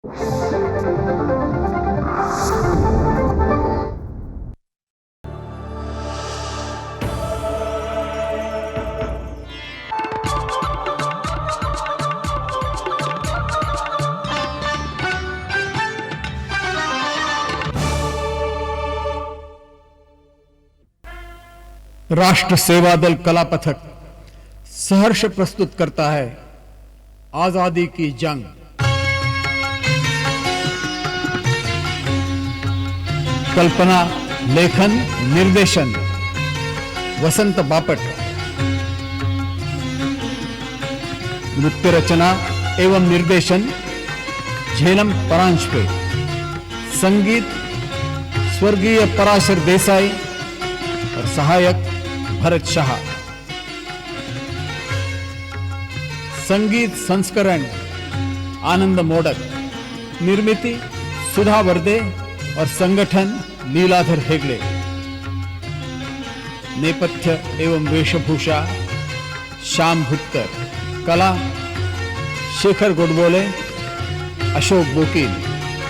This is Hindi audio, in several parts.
राष्ट्र सेवा दल कला पथक सहर्ष प्रस्तुत करता है आजादी की जंग। कल्पना, लेखन, निर्देशन वसंत बापट। नृत्य रचना एवं निर्देशन झेलम परांजपे। संगीत स्वर्गीय पराशर देसाई और सहायक भरत शाह। संगीत संस्करण आनंद मोडक। निर्मिति सुधा वर्दे और संगठन लीलाधर हेगड़े। नेपथ्य एवं वेशभूषा श्याम भुत्तर। कला शेखर गोडबोले, अशोक बोकील।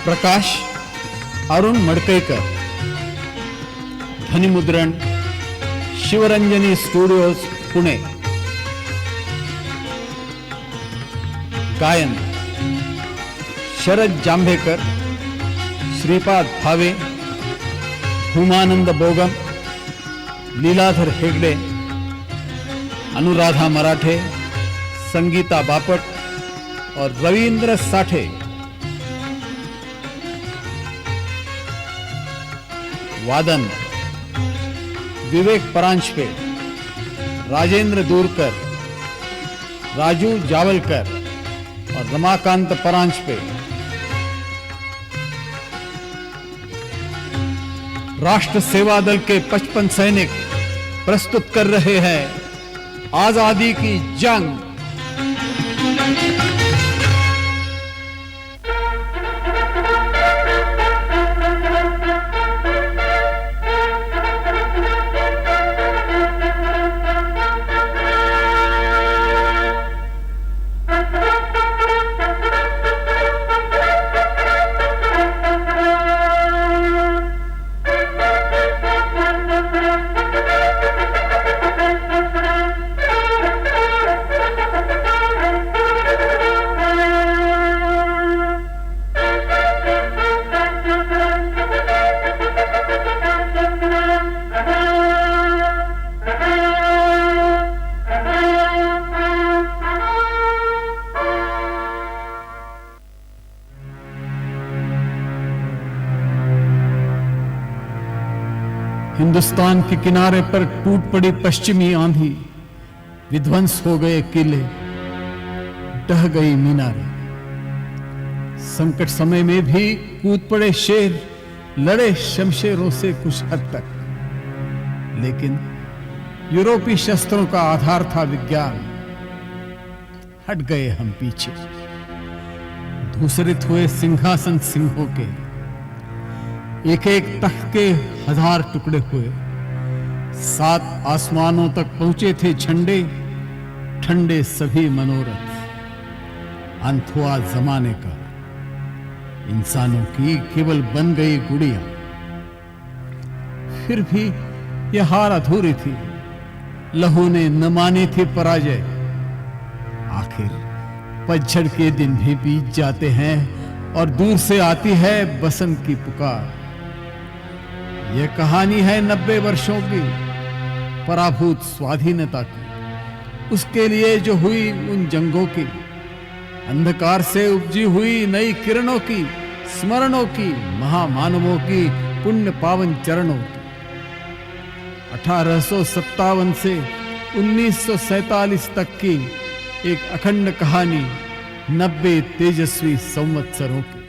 प्रकाश अरुण मडकईकर। ध्वनिमुद्रण शिवरंजनी स्टूडियोज पुणे। गायन शरद जांभेकर, श्रीपाद भावे, हुमानंद बोगम, लीलाधर हेगड़े, अनुराधा मराठे, संगीता बापट और रविंद्र साठे। वादन विवेक परांजपे, राजेंद्र दूरकर, राजू जावलकर और रमाकांत परांजपे। राष्ट्र सेवा दल के 55 सैनिक प्रस्तुत कर रहे हैं आजादी की जंग। हिंदुस्तान के किनारे पर टूट पड़ी पश्चिमी आंधी। विध्वंस हो गए किले, ढह गई मीनारें। संकट समय में भी कूद पड़े शेर, लड़े शमशेरों से कुछ हद तक। लेकिन यूरोपीय शस्त्रों का आधार था विज्ञान। हट गए हम पीछे। धूसरित हुए सिंहासन सिंहों के। एक एक तख्त के 1000 टुकड़े हुए। 7 आसमानों तक पहुंचे थे झंडे, ठंडे सभी मनोरथ। अंत हुआ जमाने का, इंसानों की केवल बन गई गुड़िया। फिर भी यह हार अधूरी थी, लहू ने न मानी थी पराजय। आखिर पतझड़ के दिन भी बीत जाते हैं और दूर से आती है बसंत की पुकार। यह कहानी है 90 वर्षों की, पराभूत स्वाधीनता की। उसके लिए जो हुई उन जंगों की, अंधकार से उपजी हुई नई किरणों की, स्मरणों की, महामानवों की पुण्य पावन चरणों की। 1857 से 1947 तक की एक अखंड कहानी 90 तेजस्वी संवत्सरों की।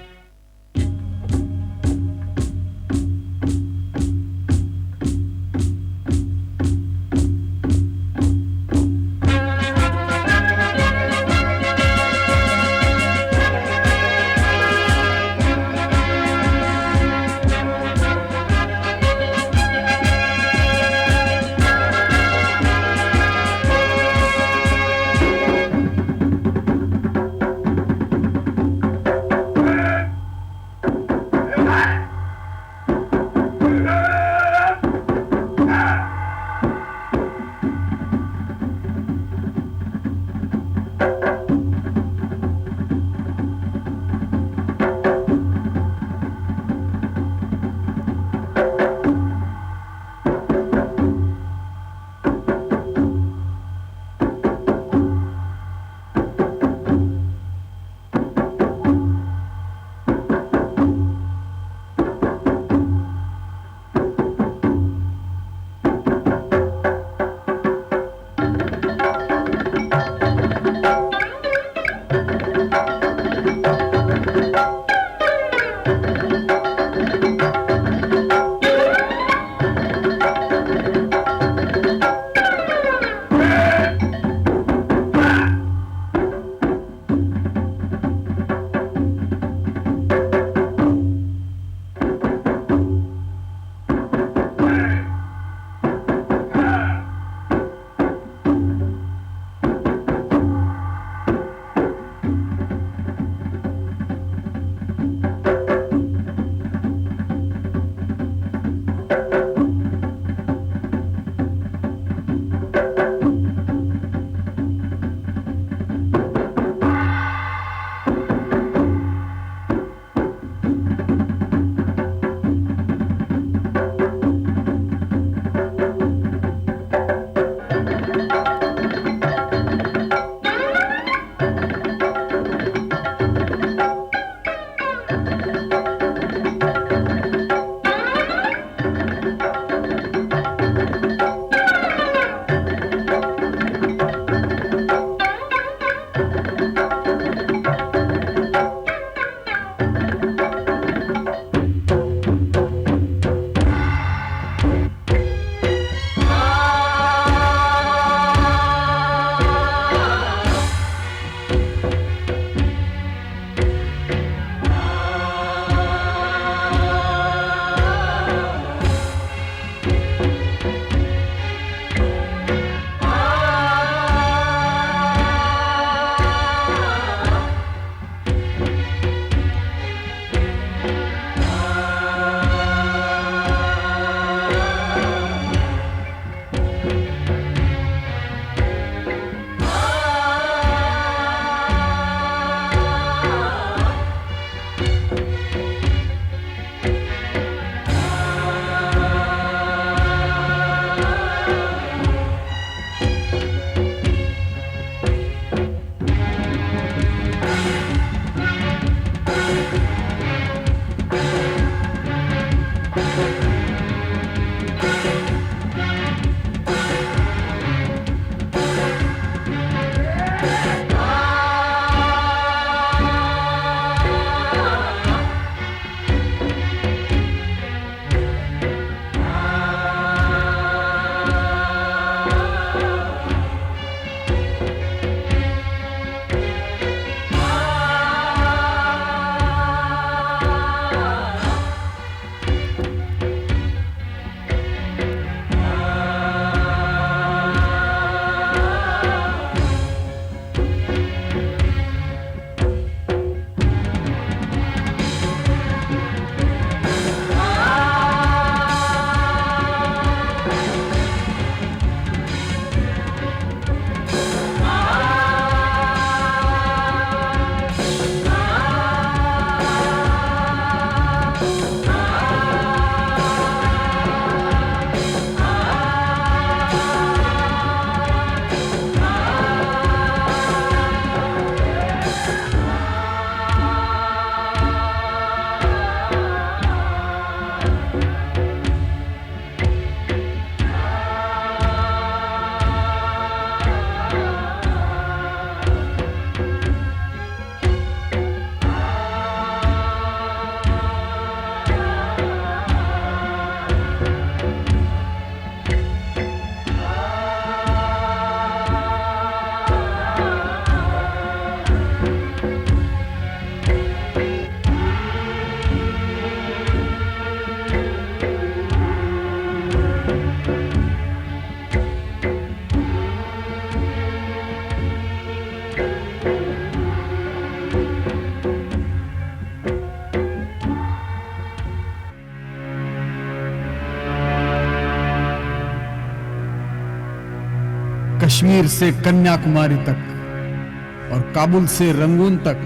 कश्मीर से कन्याकुमारी तक और काबुल से रंगून तक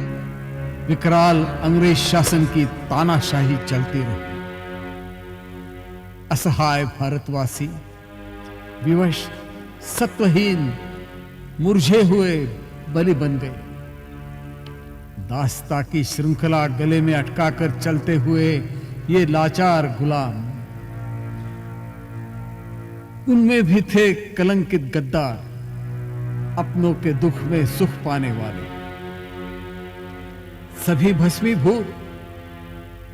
विकराल अंग्रेज शासन की तानाशाही चलती रही। असहाय भारतवासी विवश सत्वहीन मुरझे हुए बलि बन गए। दास्ता की श्रृंखला गले में अटकाकर चलते हुए ये लाचार गुलाम, उनमें भी थे कलंकित गद्दार, अपनों के दुख में सुख पाने वाले। सभी भस्मीभूत,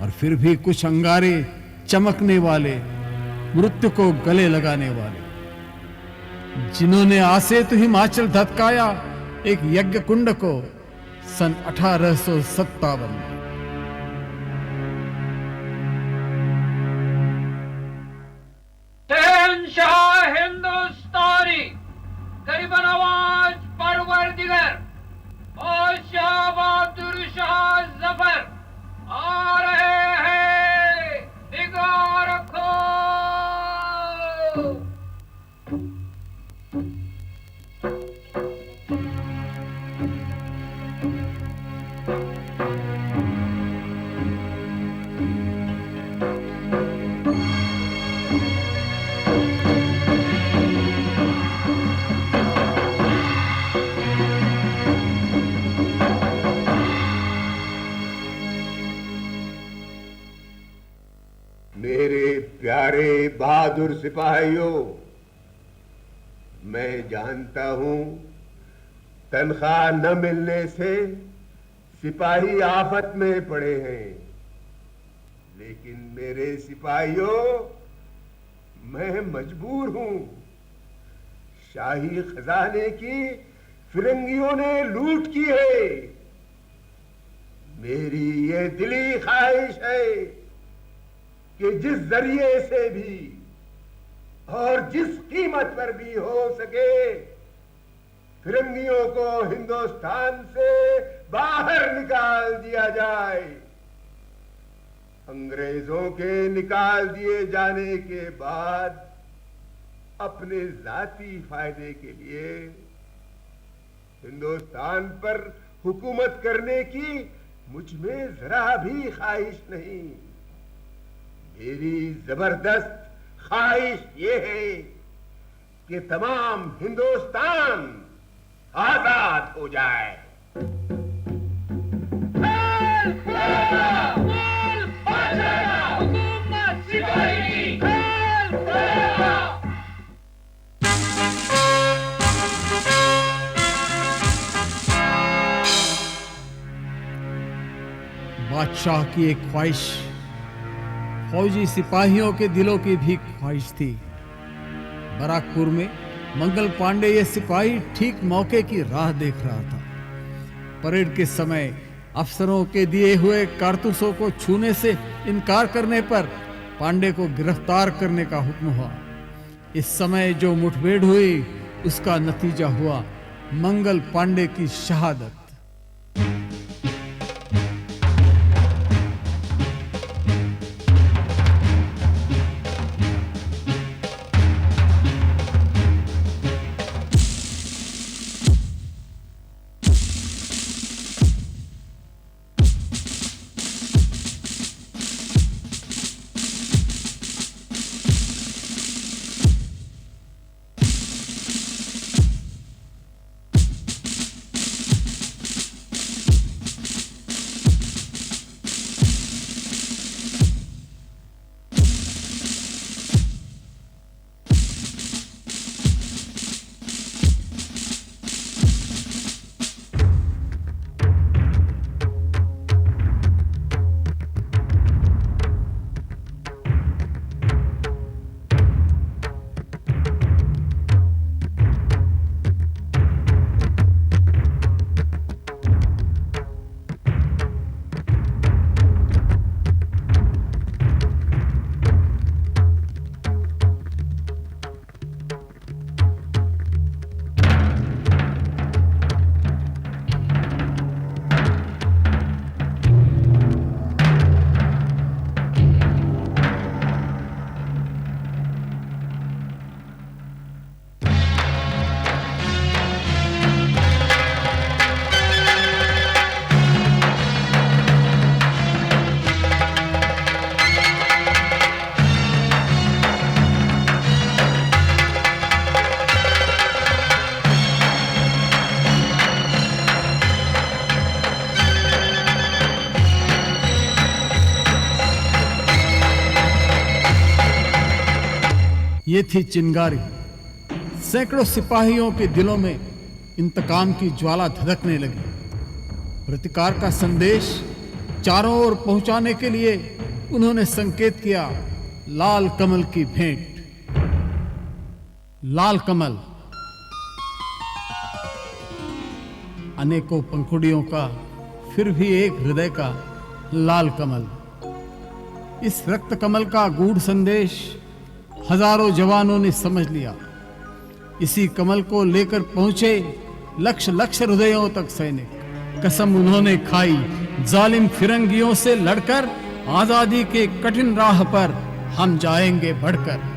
और फिर भी कुछ अंगारे चमकने वाले, मृत्यु को गले लगाने वाले, जिन्होंने आसेतु तो हिमाचल धतकाया एक यज्ञ कुंड को सन 1857 में। शहंशाह हिंदुस्तानी गरीबन आवाज परवरदिगर और शाह बहादुर शाह जफर आ रहे हैं, निगाह रखो। मेरे प्यारे बहादुर सिपाहियों, मैं जानता हूं तनख्वाह न मिलने से सिपाही आफत में पड़े हैं, लेकिन मेरे सिपाहियों, मैं मजबूर हूं। शाही खजाने की फिरंगियों ने लूट की है। मेरी ये दिली ख्वाहिश है कि जिस जरिए से भी और जिस कीमत पर भी हो सके फिरंगियों को हिंदुस्तान से बाहर निकाल दिया जाए। अंग्रेजों के निकाल दिए जाने के बाद अपने जाती फायदे के लिए हिंदुस्तान पर हुकूमत करने की मुझ में जरा भी ख्वाहिश नहीं। मेरी जबरदस्त ख्वाहिश ये है कि तमाम हिंदुस्तान आजाद हो जाए। बादशाह की एक ख्वाहिश फौजी सिपाहियों के दिलों की भी ख्वाहिश थी। बराकपुर में मंगल पांडे ये सिपाही ठीक मौके की राह देख रहा था। परेड के समय अफसरों के दिए हुए कारतूसों को छूने से इनकार करने पर पांडे को गिरफ्तार करने का हुक्म हुआ। इस समय जो मुठभेड़ हुई उसका नतीजा हुआ मंगल पांडे की शहादत। ये थी चिंगारी। सैकड़ों सिपाहियों के दिलों में इंतकाम की ज्वाला धधकने लगी। प्रतिकार का संदेश चारों ओर पहुंचाने के लिए उन्होंने संकेत किया लाल कमल की भेंट। लाल कमल अनेकों पंखुड़ियों का, फिर भी एक हृदय का लाल कमल। इस रक्त कमल का गूढ़ संदेश हजारों जवानों ने समझ लिया। इसी कमल को लेकर पहुंचे लक्ष लक्ष हृदयों तक सैनिक। कसम उन्होंने खाई जालिम फिरंगियों से लड़कर, आजादी के कठिन राह पर हम जाएंगे बढ़कर।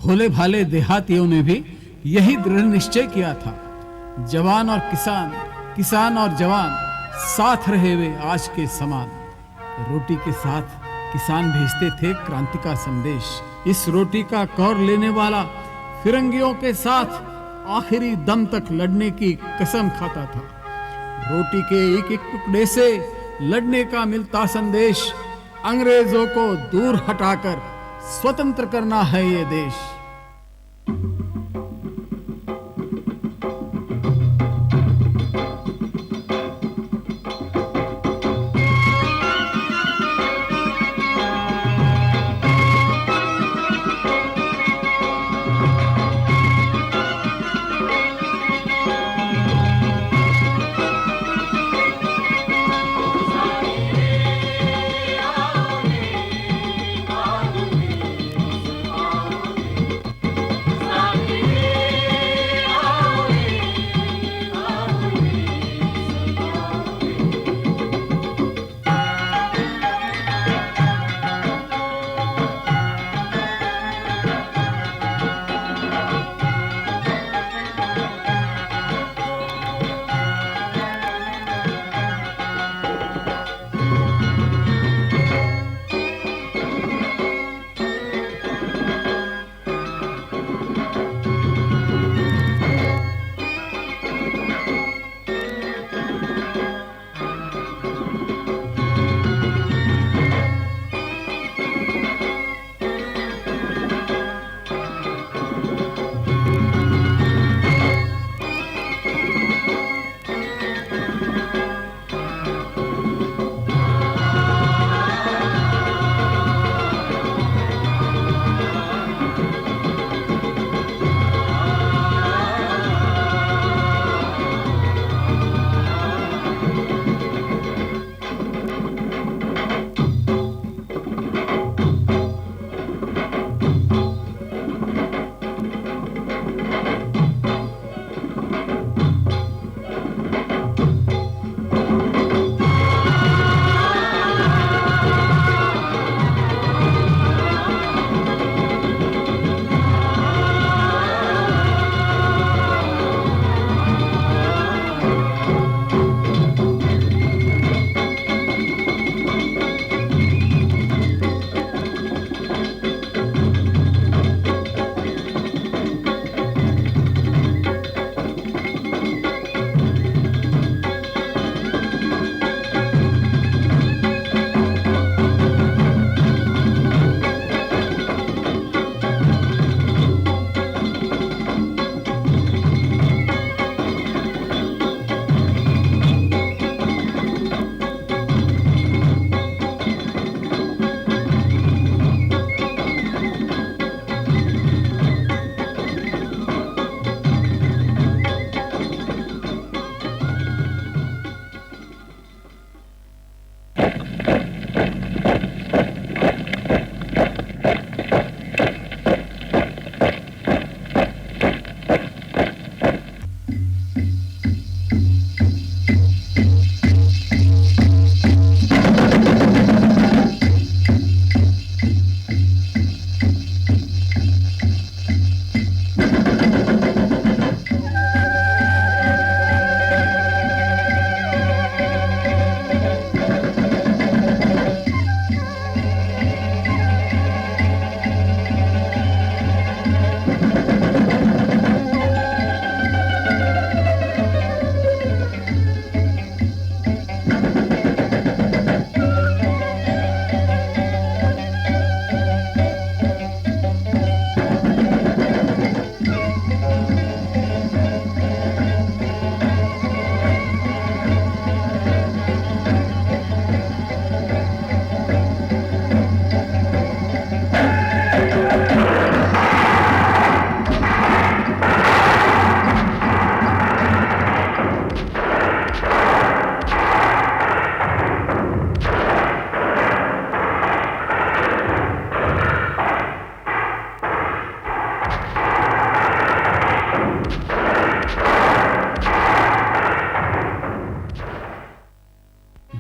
भोले भाले देहातियों ने भी यही दृढ़ निश्चय किया था। जवान और किसान, किसान और जवान साथ रहे वे आज के समान। रोटी के साथ किसान भेजते थे क्रांति का संदेश, इस रोटी का कौर लेने वाला फिरंगियों के साथ आखिरी दम तक लड़ने की कसम खाता था। रोटी के एक एक टुकड़े से लड़ने का मिलता संदेश, अंग्रेजों को दूर हटाकर स्वतंत्र करना है ये देश।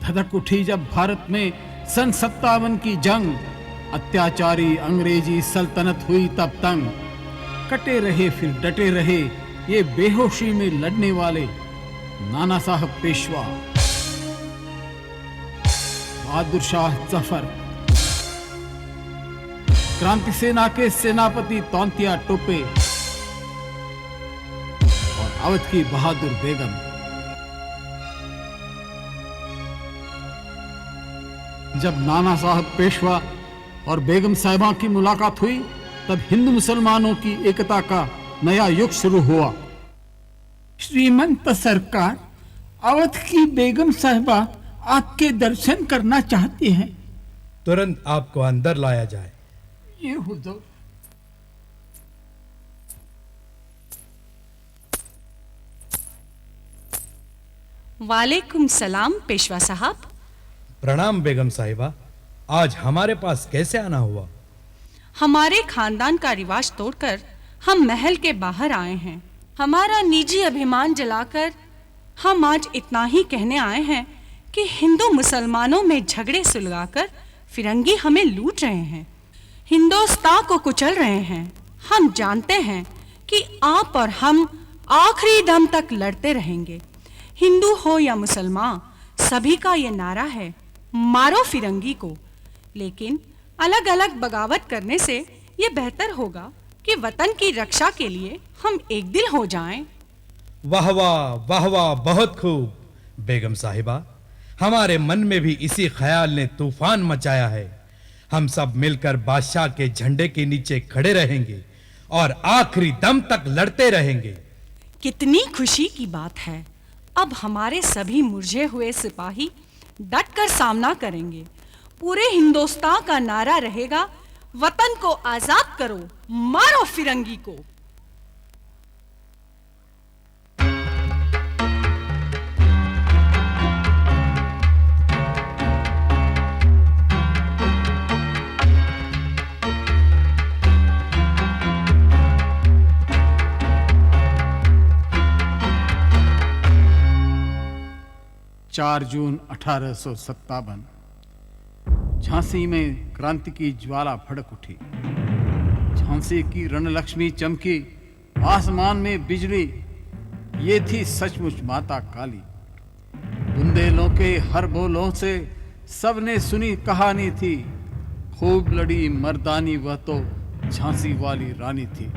धधक उठी जब भारत में सन 57 की जंग, अत्याचारी अंग्रेजी सल्तनत हुई तब तंग। कटे रहे फिर डटे रहे ये बेहोशी में लड़ने वाले नाना साहब पेशवा, बहादुर शाह जफर, क्रांति सेना के सेनापति तौंतिया टोपे और अवध की बहादुर बेगम। जब नाना साहब पेशवा और बेगम साहिबा की मुलाकात हुई तब हिंदू मुसलमानों की एकता का नया युग शुरू हुआ। श्रीमंत सरकार, अवध की बेगम साहिबा आपके दर्शन करना चाहती हैं। तुरंत आपको अंदर लाया जाए। ये हुजूर। वालेकुम सलाम पेशवा साहब। प्रणाम बेगम साहिबा, आज हमारे पास कैसे आना हुआ? हमारे खानदान का रिवाज तोड़कर हम महल के बाहर आए हैं। हमारा निजी अभिमान जलाकर हम आज इतना ही कहने आए हैं कि हिंदू मुसलमानों में झगड़े सुलगाकर फिरंगी हमें लूट रहे हैं, हिंदुस्तान को कुचल रहे हैं। हम जानते हैं कि आप और हम आखिरी दम तक लड़ते रहेंगे। हिंदू हो या मुसलमान, सभी का ये नारा है, मारो फिरंगी को। लेकिन अलग अलग बगावत करने से ये बेहतर होगा कि वतन की रक्षा के लिए हम एक दिल हो जाएं। वाह वाह वाह वाह, बहुत खूब बेगम साहिबा। हमारे मन में भी इसी ख्याल ने तूफान मचाया है। हम सब मिलकर बादशाह के झंडे के नीचे खड़े रहेंगे और आखिरी दम तक लड़ते रहेंगे। कितनी खुशी की बात है। अब हमारे सभी मुरझे हुए सिपाही डटकर सामना करेंगे। पूरे हिंदुस्तान का नारा रहेगा, वतन को आजाद करो, मारो फिरंगी को। चार जून 1857 झांसी में क्रांति की ज्वाला भड़क उठी। झांसी की रणलक्ष्मी चमकी, आसमान में बिजली। ये थी सचमुच माता काली। बुंदेलों के हर बोलों से सबने सुनी कहानी थी। खूब लड़ी मर्दानी, वह तो झांसी वाली रानी थी।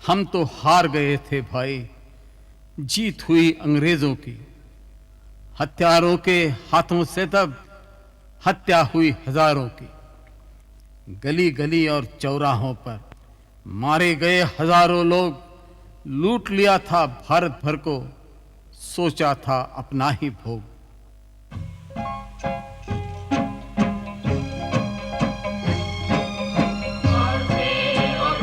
हम तो हार गए थे भाई। जीत हुई अंग्रेजों की। हत्यारों के हाथों से तब हत्या हुई हजारों की। गली गली और चौराहों पर मारे गए हजारों लोग। लूट लिया था भारत भर को, सोचा था अपना ही भोग। और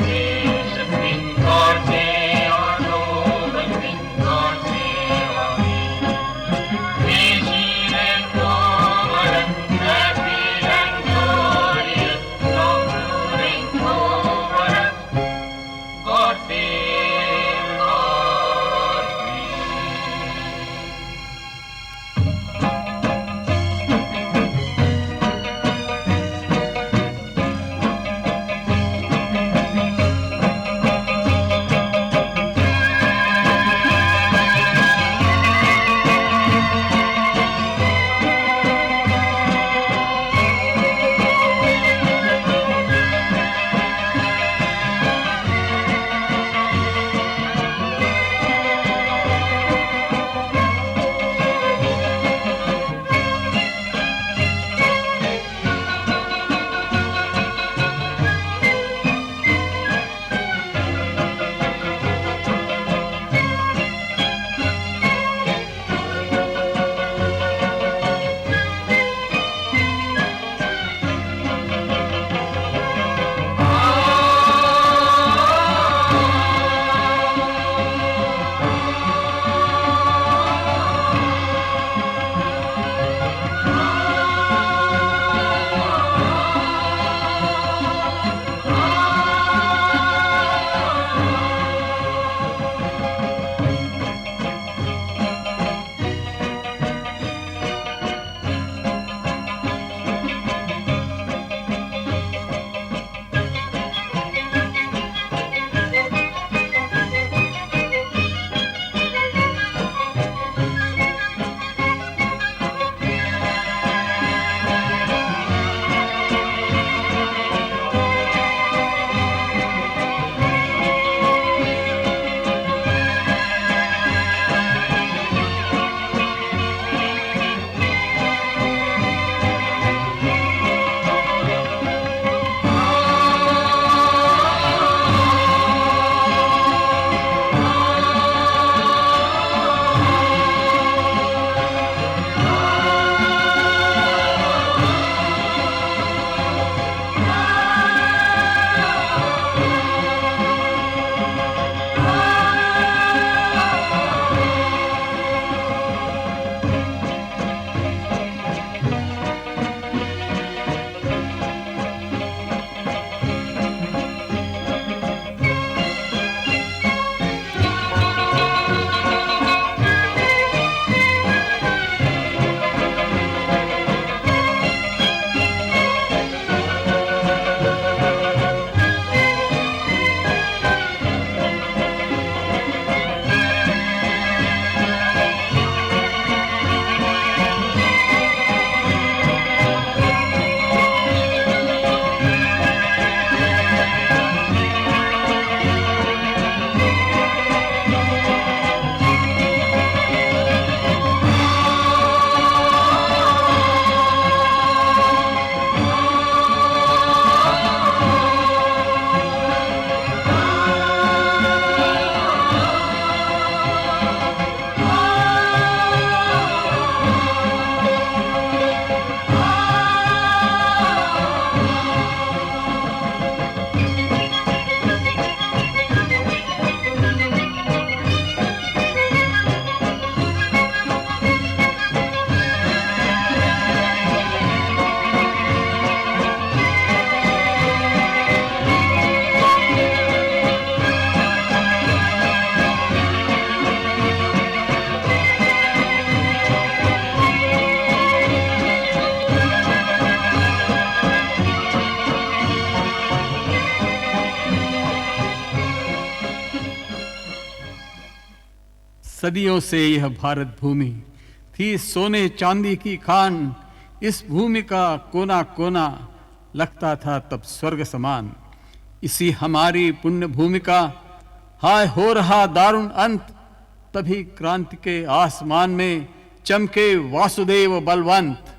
सदियों से यह भारत भूमि थी सोने चांदी की खान। इस भूमि का कोना कोना लगता था तब स्वर्ग समान। इसी हमारी पुण्य भूमि का हाय हो रहा दारुण अंत। तभी क्रांति के आसमान में चमके वासुदेव बलवंत।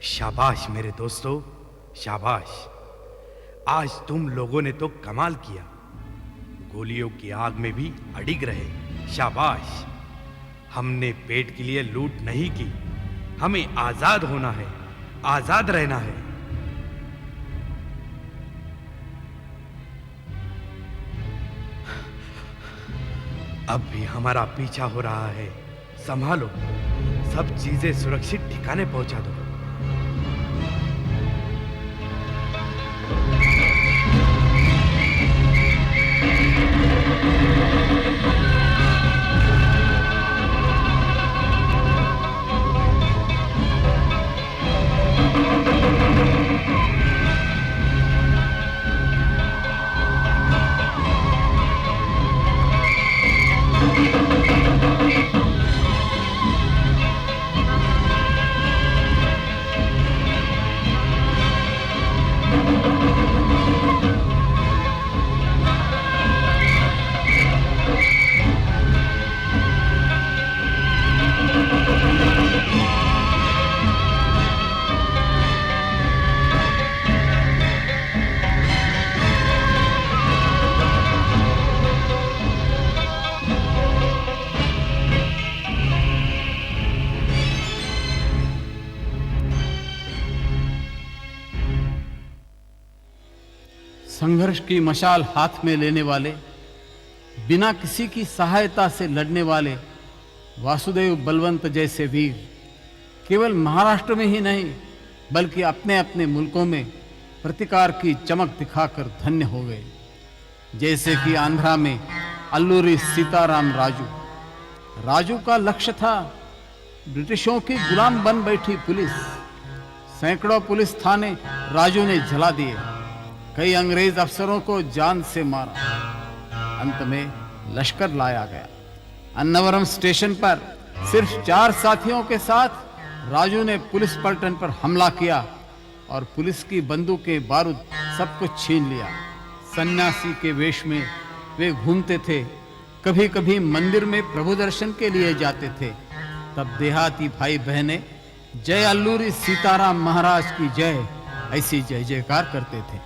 शाबाश मेरे दोस्तों, शाबाश। आज तुम लोगों ने तो कमाल किया। गोलियों की आग में भी अडिग रहे, शाबाश। हमने पेट के लिए लूट नहीं की, हमें आजाद होना है, आजाद रहना है। अब भी हमारा पीछा हो रहा है, संभालो, सब चीजें सुरक्षित ठिकाने पहुंचा दो। संघर्ष की मशाल हाथ में लेने वाले, बिना किसी की सहायता से लड़ने वाले वासुदेव बलवंत जैसे वीर केवल महाराष्ट्र में ही नहीं बल्कि अपने अपने मुल्कों में प्रतिकार की चमक दिखाकर धन्य हो गए। जैसे कि आंध्रा में अल्लूरी सीताराम राजू का लक्ष्य था ब्रिटिशों की गुलाम बन बैठी पुलिस। सैकड़ों पुलिस थाने राजू ने जला दिए, कई अंग्रेज अफसरों को जान से मारा। अंत में लश्कर लाया गया। अन्नवरम स्टेशन पर सिर्फ 4 साथियों के साथ राजू ने पुलिस पलटन पर हमला किया और पुलिस की बंदूकें बारूद सब कुछ छीन लिया। सन्यासी के वेश में वे घूमते थे, कभी कभी मंदिर में प्रभु दर्शन के लिए जाते थे। तब देहाती भाई बहनें जय अल्लूरी सीताराम महाराज की जय ऐसी जय जयकार करते थे।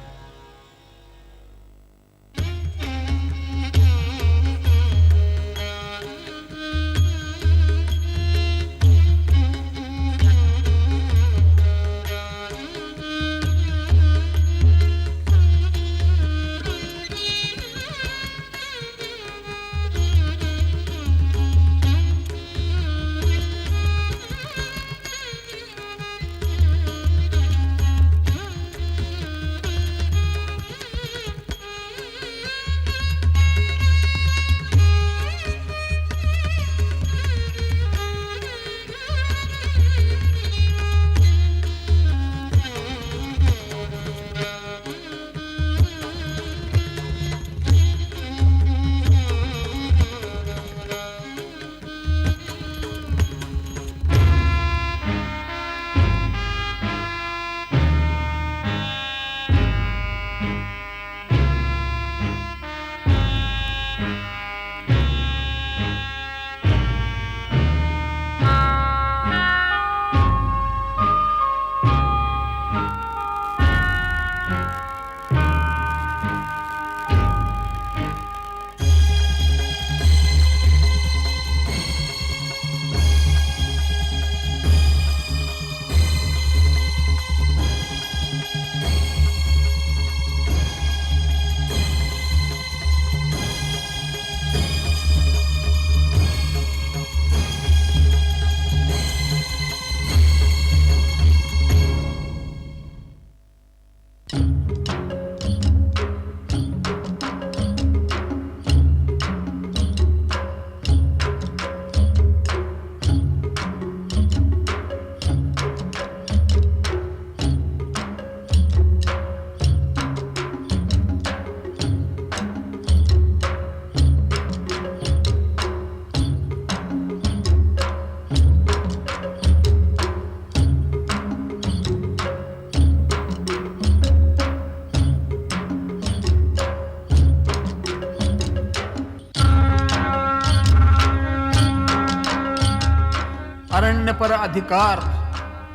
अरण्य पर अधिकार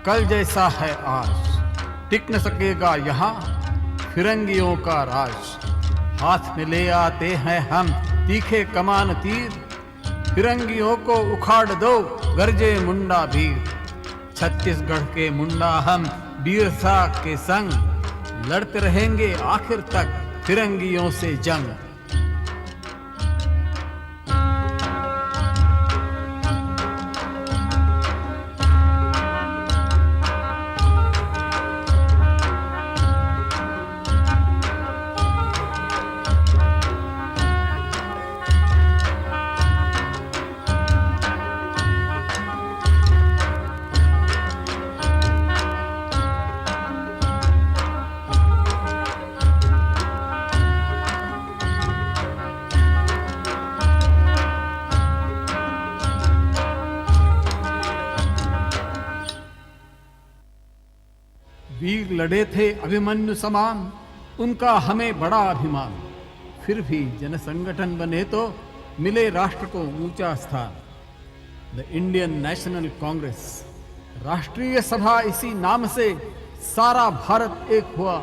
कल जैसा है आज, टिक न सकेगा यहाँ फिरंगियों का राज। हाथ में ले आते हैं हम तीखे कमान तीर, फिरंगियों को उखाड़ दो गरजे मुंडा भीर। छत्तीसगढ़ के मुंडा हम बीरसा के संग, लड़ते रहेंगे आखिर तक फिरंगियों से जंग। वीर लड़े थे अभिमन्यु समान, उनका हमें बड़ा अभिमान। फिर भी जन संगठन बने तो मिले राष्ट्र को ऊंचा स्थान। द इंडियन नेशनल कांग्रेस, राष्ट्रीय सभा इसी नाम से सारा भारत एक हुआ।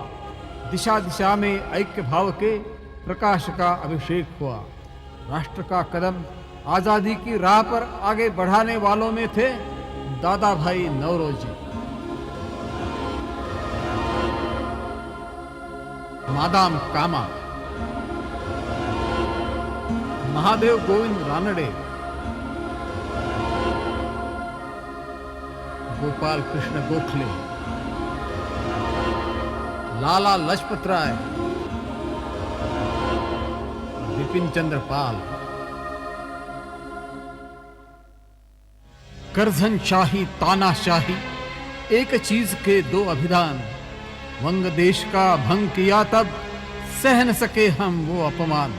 दिशा दिशा में ऐक्य भाव के प्रकाश का अभिषेक हुआ। राष्ट्र का कदम आजादी की राह पर आगे बढ़ाने वालों में थे दादा भाई नौरोजी, मादाम कामा, महादेव गोविंद रानडे, गोपाल कृष्ण गोखले, लाला लजपत राय, बिपिन चंद्र पाल। करधन शाही तानाशाही एक चीज के दो अभिधान। वंग देश का भंग किया तब सह न सके हम वो अपमान।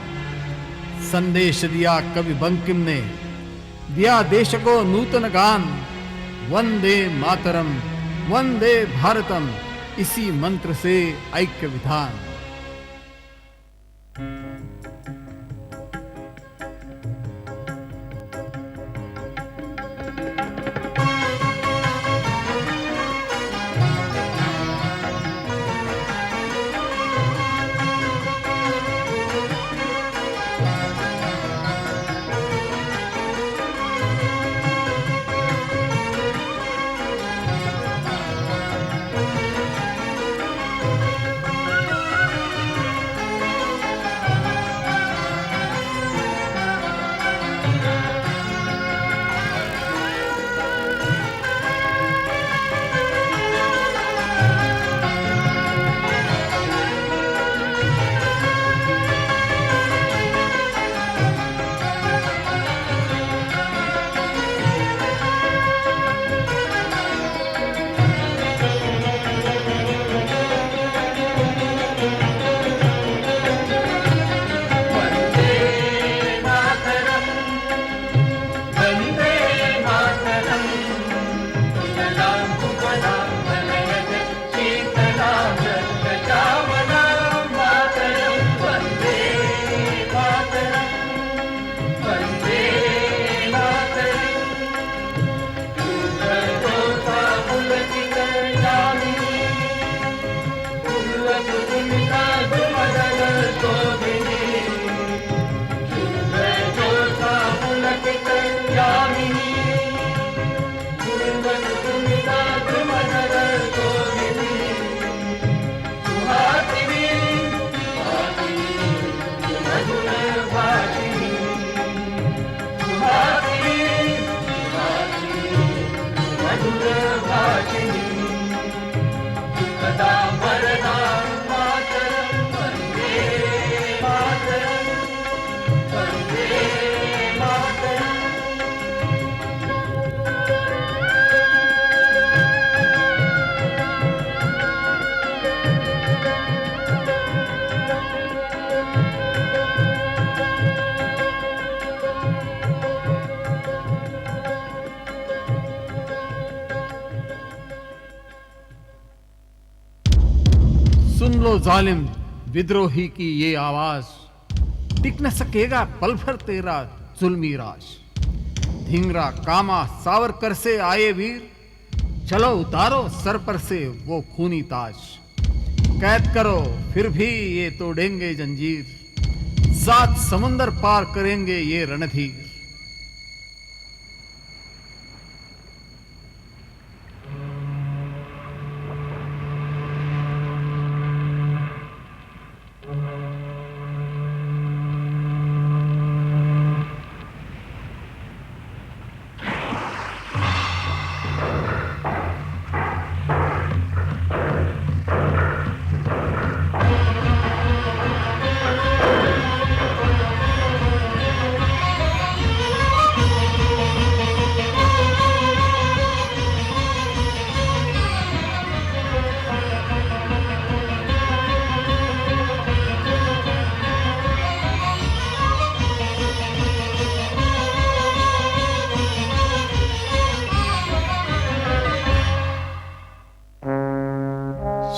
संदेश दिया कवि बंकिम ने, दिया देश को नूतन गान। वंदे मातरम, वंदे भारतम, इसी मंत्र से ऐक्य विधान। सुन लो जालिम विद्रोही की ये आवाज, टिक न सकेगा पल भर तेरा जुल्मी राज। धिंगरा कामा सावरकर से आए वीर, चलो उतारो सर पर से वो खूनी ताज। कैद करो फिर भी ये तोड़ेंगे जंजीर, 7 समुंदर पार करेंगे ये रणधीर।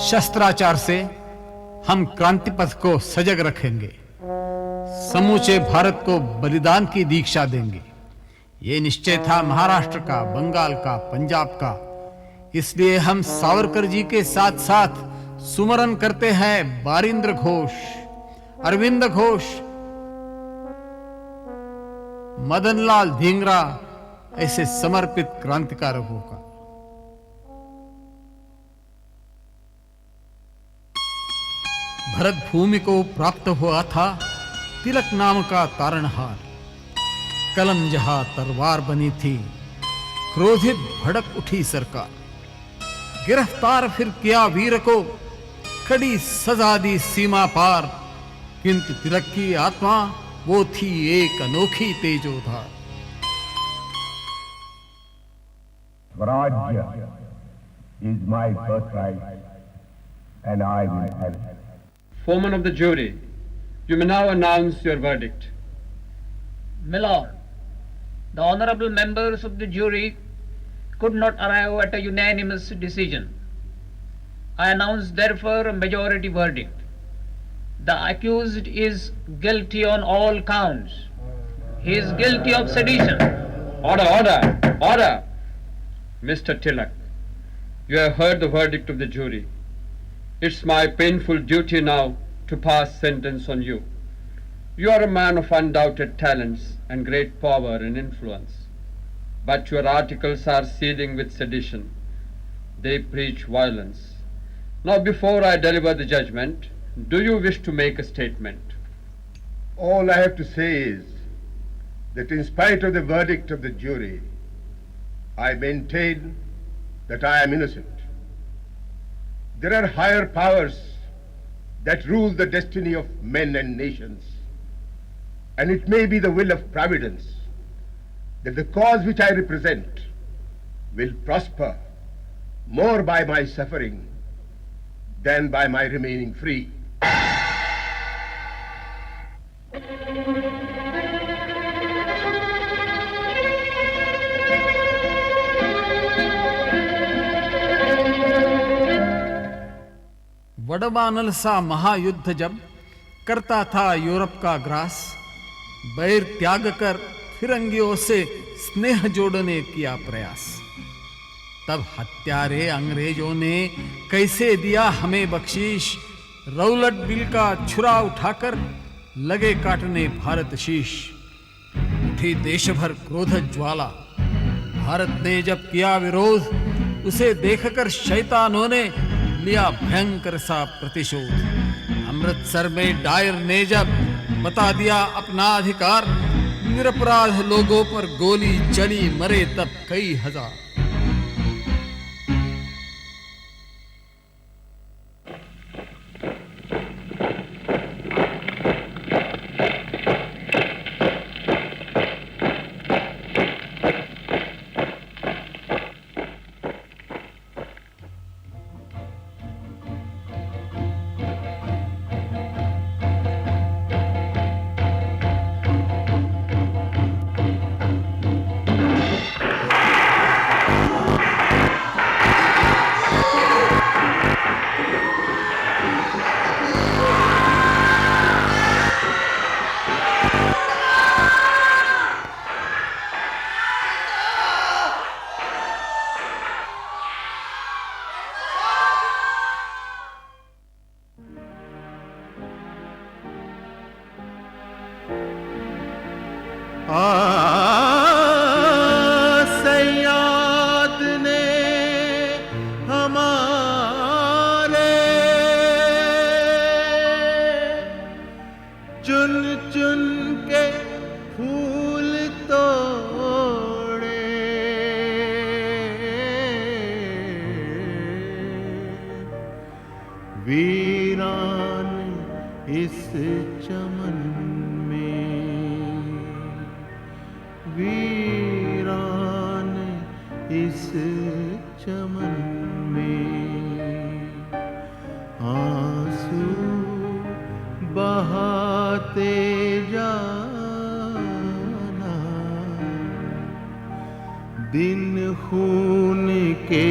शस्त्राचार से हम क्रांति पथ को सजग रखेंगे, समूचे भारत को बलिदान की दीक्षा देंगे। ये निश्चय था महाराष्ट्र का, बंगाल का, पंजाब का। इसलिए हम सावरकर जी के साथ साथ सुमरन करते हैं बारिंद्र घोष, अरविंद घोष, मदनलाल धिंगरा ऐसे समर्पित क्रांतिकारकों का। भरत भूमि को प्राप्त हुआ था तिलक नाम का तारणहार। कलम जहां तलवार बनी थी, क्रोधित भड़क उठी सरकार। गिरफ्तार फिर किया वीर को, कड़ी सजा दी सीमा पार। किंतु तिलक की आत्मा वो थी एक अनोखी तेजोधार। Swarajya is my birthright, and I will have it. Foreman of the jury, you may now announce your verdict. My lord, the honorable members of the jury could not arrive at a unanimous decision. I announce therefore a majority verdict. The accused is guilty on all counts. He is guilty of sedition. Order, order, order! Mr. Tilak, you have heard the verdict of the jury. It's my painful duty now to pass sentence on you. You are a man of undoubted talents and great power and influence. But your articles are seething with sedition. They preach violence. Now, before I deliver the judgment, do you wish to make a statement? All I have to say is that in spite of the verdict of the jury, I maintain that I am innocent. There are higher powers that rule the destiny of men and nations, and it may be the will of Providence that the cause which I represent will prosper more by my suffering than by my remaining free. वडवानल सा महायुद्ध जब करता था यूरोप का ग्रास, बैर त्याग कर फिरंगियों से स्नेह जोड़ने किया प्रयास। तब हत्यारे अंग्रेजों ने कैसे दिया हमें बख्शीश, रौलट बिल का छुरा उठाकर लगे काटने भारत शीश। उठी देश भर क्रोध ज्वाला, भारत ने जब किया विरोध, उसे देखकर शैतानों ने लिया भयंकर सा प्रतिशोध। अमृतसर में डायर ने जब बता दिया अपना अधिकार, निरपराध लोगों पर गोली चली, मरे तब कई हजार। सयाद ने हमारे चुन चुन के फूल तोड़े, वीरान इस चमन वीरान इस चमन में आंसू बहाते जाना, दिन खून के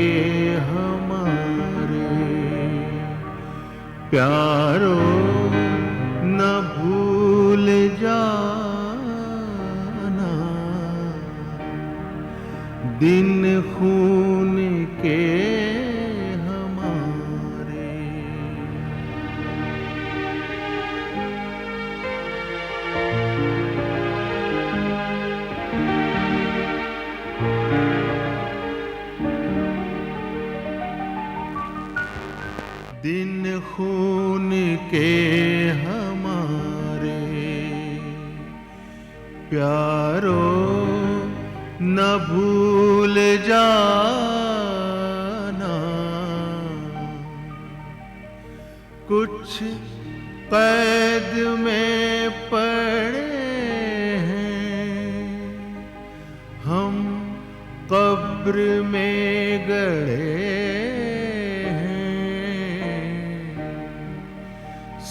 हमारे प्यारों न भूल जाना, दिन खून के हमारे। दिन खून के हमारे प्यारों न भूल जाना, कुछ कैद में पड़े हैं हम, कब्र में गड़े हैं,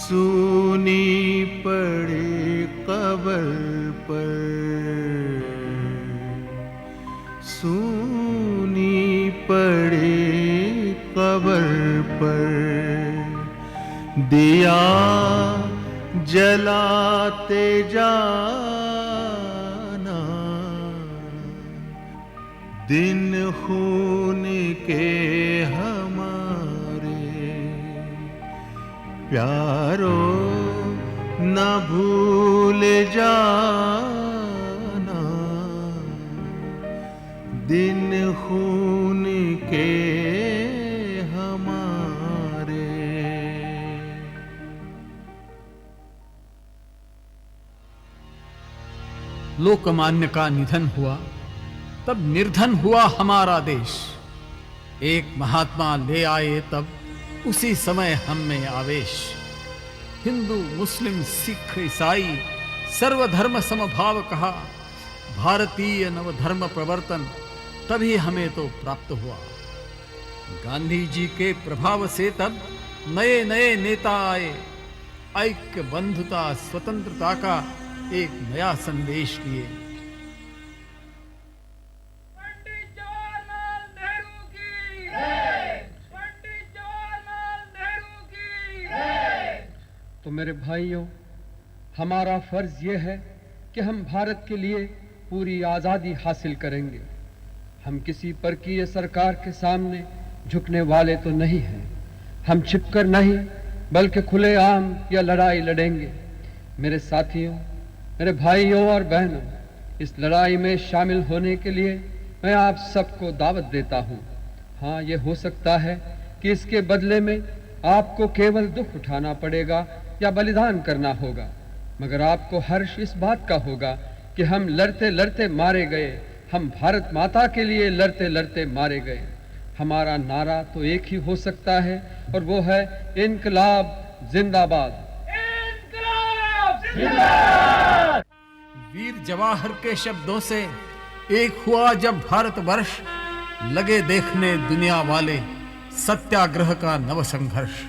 सूनी पड़े कब्र पर, सूनी पड़े कब्र पर दिया जलाते जाना, दिन खून के हमारे प्यारो न भूल जाना, दिन खून के हमारे। लोकमान्य का निधन हुआ तब निर्धन हुआ हमारा देश। एक महात्मा ले आए तब उसी समय हम में आवेश। हिंदू मुस्लिम सिख ईसाई सर्वधर्म समभाव कहा, भारतीय नवधर्म प्रवर्तन तभी हमें तो प्राप्त हुआ। गांधी जी के प्रभाव से तब नए नए नेता आए, ऐक्य बंधुता स्वतंत्रता का एक नया संदेश लिए। तो मेरे भाइयों, हमारा फर्ज ये है कि हम भारत के लिए पूरी आज़ादी हासिल करेंगे। हम किसी परकीय सरकार के सामने झुकने वाले तो नहीं हैं। हम छिपकर नहीं बल्कि खुलेआम यह लड़ाई लड़ेंगे। मेरे साथियों, मेरे भाइयों और बहनों, इस लड़ाई में शामिल होने के लिए मैं आप सबको दावत देता हूँ। हाँ, ये हो सकता है कि इसके बदले में आपको केवल दुख उठाना पड़ेगा या बलिदान करना होगा, मगर आपको हर्ष इस बात का होगा कि हम लड़ते लड़ते मारे गए, हम भारत माता के लिए लड़ते लड़ते मारे गए। हमारा नारा तो एक ही हो सकता है और वो है इनकलाब जिंदाबाद। इनकलाब जिंदाबाद। वीर जवाहर के शब्दों से एक हुआ जब भारतवर्ष, लगे देखने दुनिया वाले सत्याग्रह का नव संघर्ष।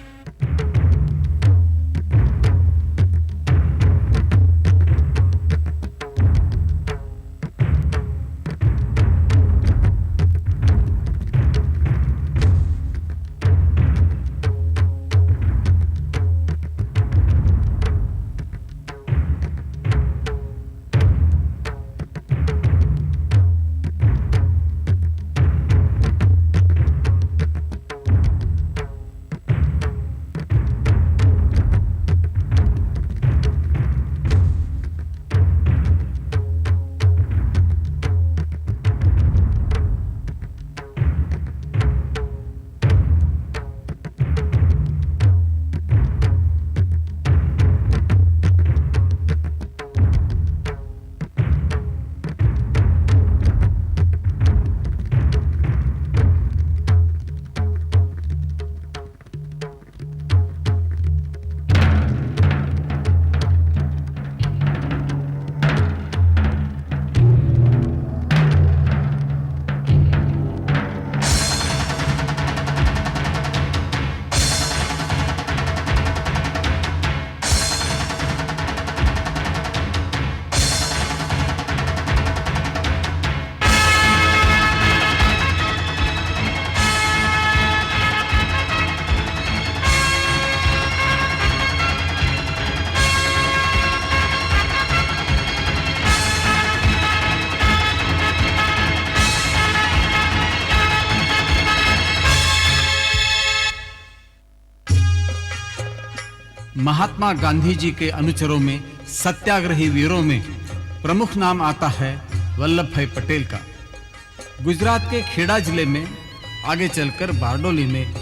महात्मा गांधी जी के अनुचरों में, सत्याग्रही वीरों में प्रमुख नाम आता है वल्लभ भाई पटेल का। गुजरात के खेड़ा जिले में आगे चलकर बारडोली में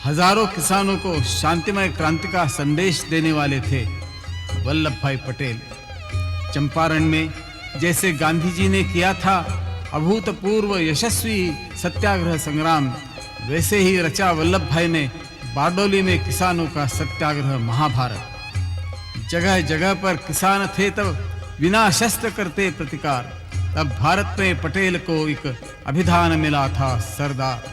हजारों किसानों को शांतिमय क्रांति का संदेश देने वाले थे वल्लभ भाई पटेल। चंपारण में जैसे गांधी जी ने किया था अभूतपूर्व यशस्वी सत्याग्रह संग्राम, वैसे ही रचा वल्लभ भाई ने बारडोली में किसानों का सत्याग्रह महाभारत। जगह जगह पर किसान थे तब बिना शस्त्र करते प्रतिकार। तब भारत में पटेल को एक अभिधान मिला था सरदार।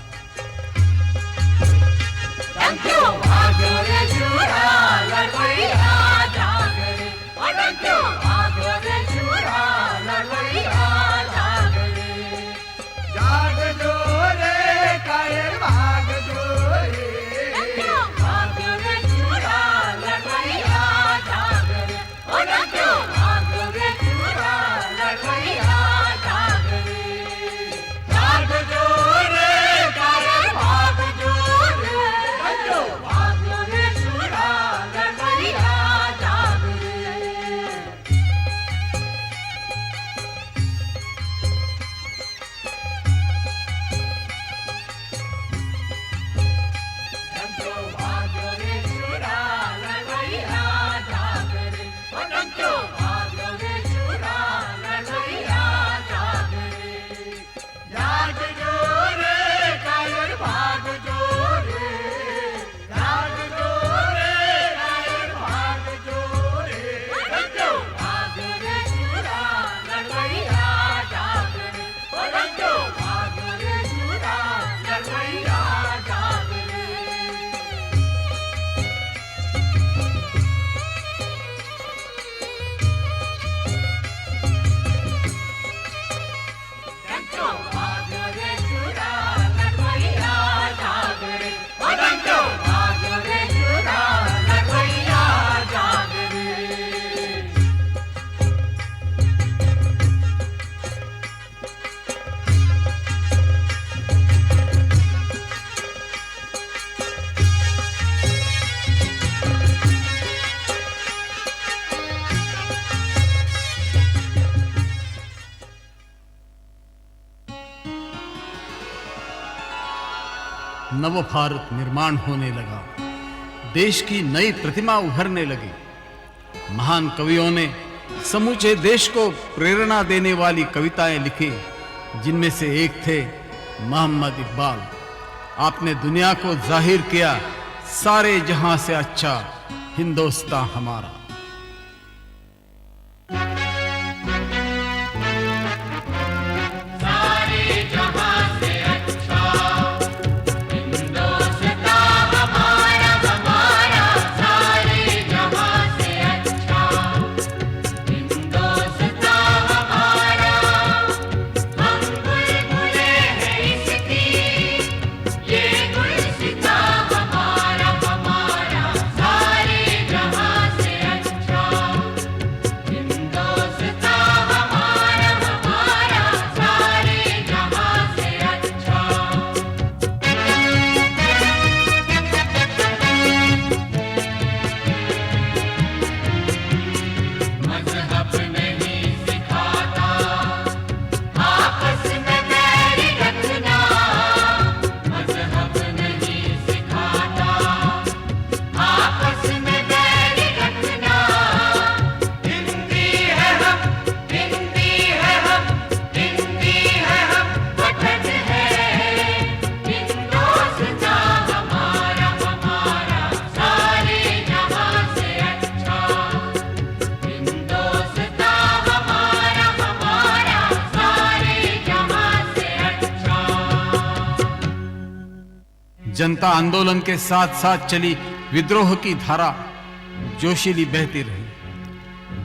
नव भारत निर्माण होने लगा। देश की नई प्रतिमा उभरने लगी। महान कवियों ने समूचे देश को प्रेरणा देने वाली कविताएं लिखी, जिनमें से एक थे मोहम्मद इकबाल। आपने दुनिया को जाहिर किया सारे जहां से अच्छा हिंदुस्तान हमारा। जनता आंदोलन के साथ साथ चली विद्रोह की धारा जोशीली बहती रही।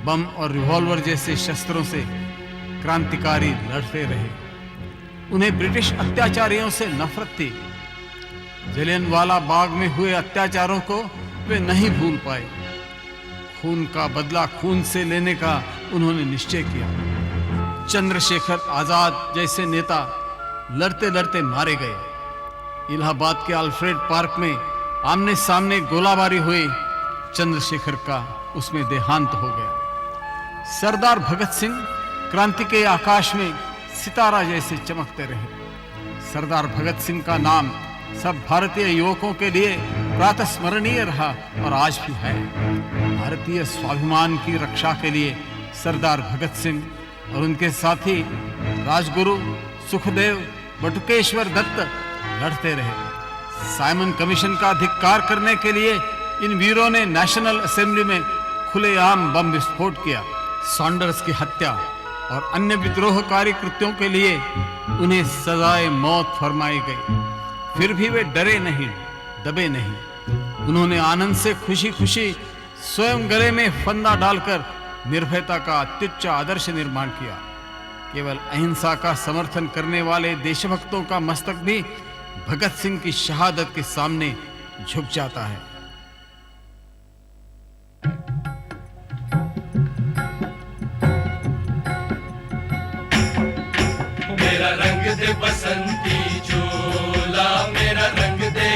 बम और रिवॉल्वर जैसे शस्त्रों से क्रांतिकारी लड़ते रहे। उन्हें ब्रिटिश अत्याचारियों से नफरत थी। जलियांवाला बाग में हुए अत्याचारों को वे नहीं भूल पाए। खून का बदला खून से लेने का उन्होंने निश्चय किया। चंद्रशेखर आजाद जैसे नेता लड़ते लड़ते मारे गए। इलाहाबाद के अल्फ्रेड पार्क में आमने सामने गोलाबारी हुई। चंद्रशेखर का उसमें देहांत हो गया। सरदार भगत सिंह क्रांति के आकाश में सितारा जैसे चमकते रहे। सरदार भगत सिंह का नाम सब भारतीय युवकों के लिए प्रातस्मरणीय रहा और आज भी है। भारतीय स्वाभिमान की रक्षा के लिए सरदार भगत सिंह और उनके साथी राजगुरु सुखदेव बटुकेश्वर दत्त लड़ते रहे। साइमन कमीशन का धिक्कार करने के लिए इन वीरों ने नेशनल असेंबली में खुलेआम बम विस्फोट किया। सॉन्डर्स की हत्या और अन्य विद्रोहकारी कृत्यों के लिए उन्हें सजाए मौत फरमाई गई। फिर भी वे डरे नहीं, दबे नहीं। उन्होंने आनंद से खुशी खुशी स्वयं गले में फंदा डालकर निर्भयता का अत्युच्च आदर्श निर्माण किया। केवल अहिंसा का समर्थन करने वाले देशभक्तों का मस्तक भी भगत सिंह की शहादत के सामने झुक जाता है। मेरा रंग दे बसंती चोला, मेरा रंग दे,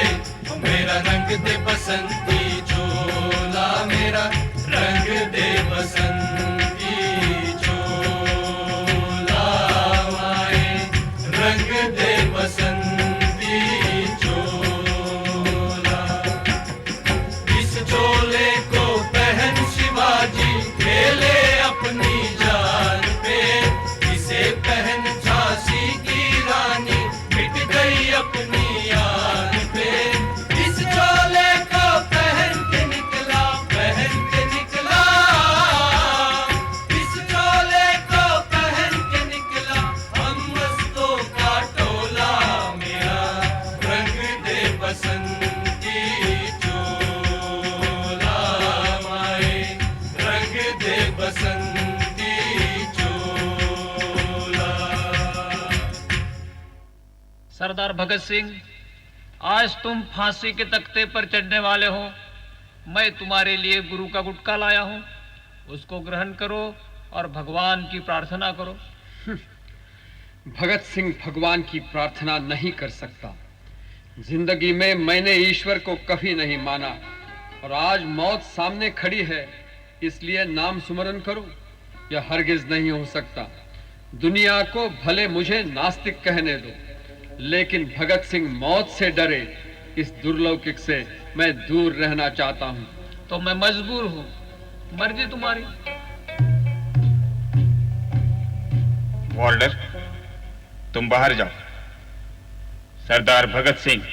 मेरा रंग दे बसंती चोला, मेरा रंग दे बसंती चोला, माए रंग दे बसंती चोला। इस चोले को पहन शिवाजी खेले अपनी जान पे, इसे पहन झांसी की रानी मिट गई अपनी यान पे। इस चोले को पहन के निकला, पहन के निकला, इस चोले को पहन के निकला हम मस्तों का टोला। मेरा रंग दे बसंती चोला, माए रंग दे बसंती चोला। सरदार भगत सिंह, आज तुम फांसी के तख्ते पर चढ़ने वाले हो। मैं तुम्हारे लिए गुरु का गुटका लाया हूं, उसको ग्रहण करो और भगवान की प्रार्थना करो। भगत सिंह भगवान की प्रार्थना नहीं कर सकता। जिंदगी में मैंने ईश्वर को कभी नहीं माना और आज मौत सामने खड़ी है इसलिए नाम सुमरन करूं, यह हरगिज नहीं हो सकता। दुनिया को भले मुझे नास्तिक कहने दो, लेकिन भगत सिंह मौत से डरे इस दुर्लौकिक से मैं दूर रहना चाहता हूँ। तो मैं मजबूर हूँ, मर्जी तुम्हारी। वॉल्डर, तुम बाहर जाओ। सरदार भगत सिंह,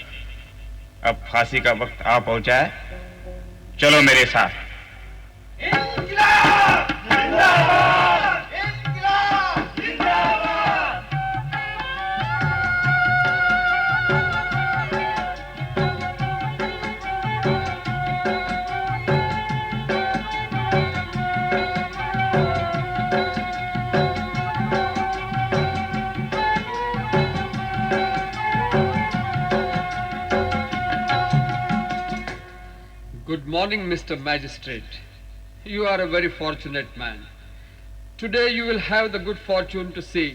अब फांसी का वक्त आ पहुंचा है, चलो मेरे साथ। Good morning, Mr. Magistrate. You are a very fortunate man. Today you will have the good fortune to see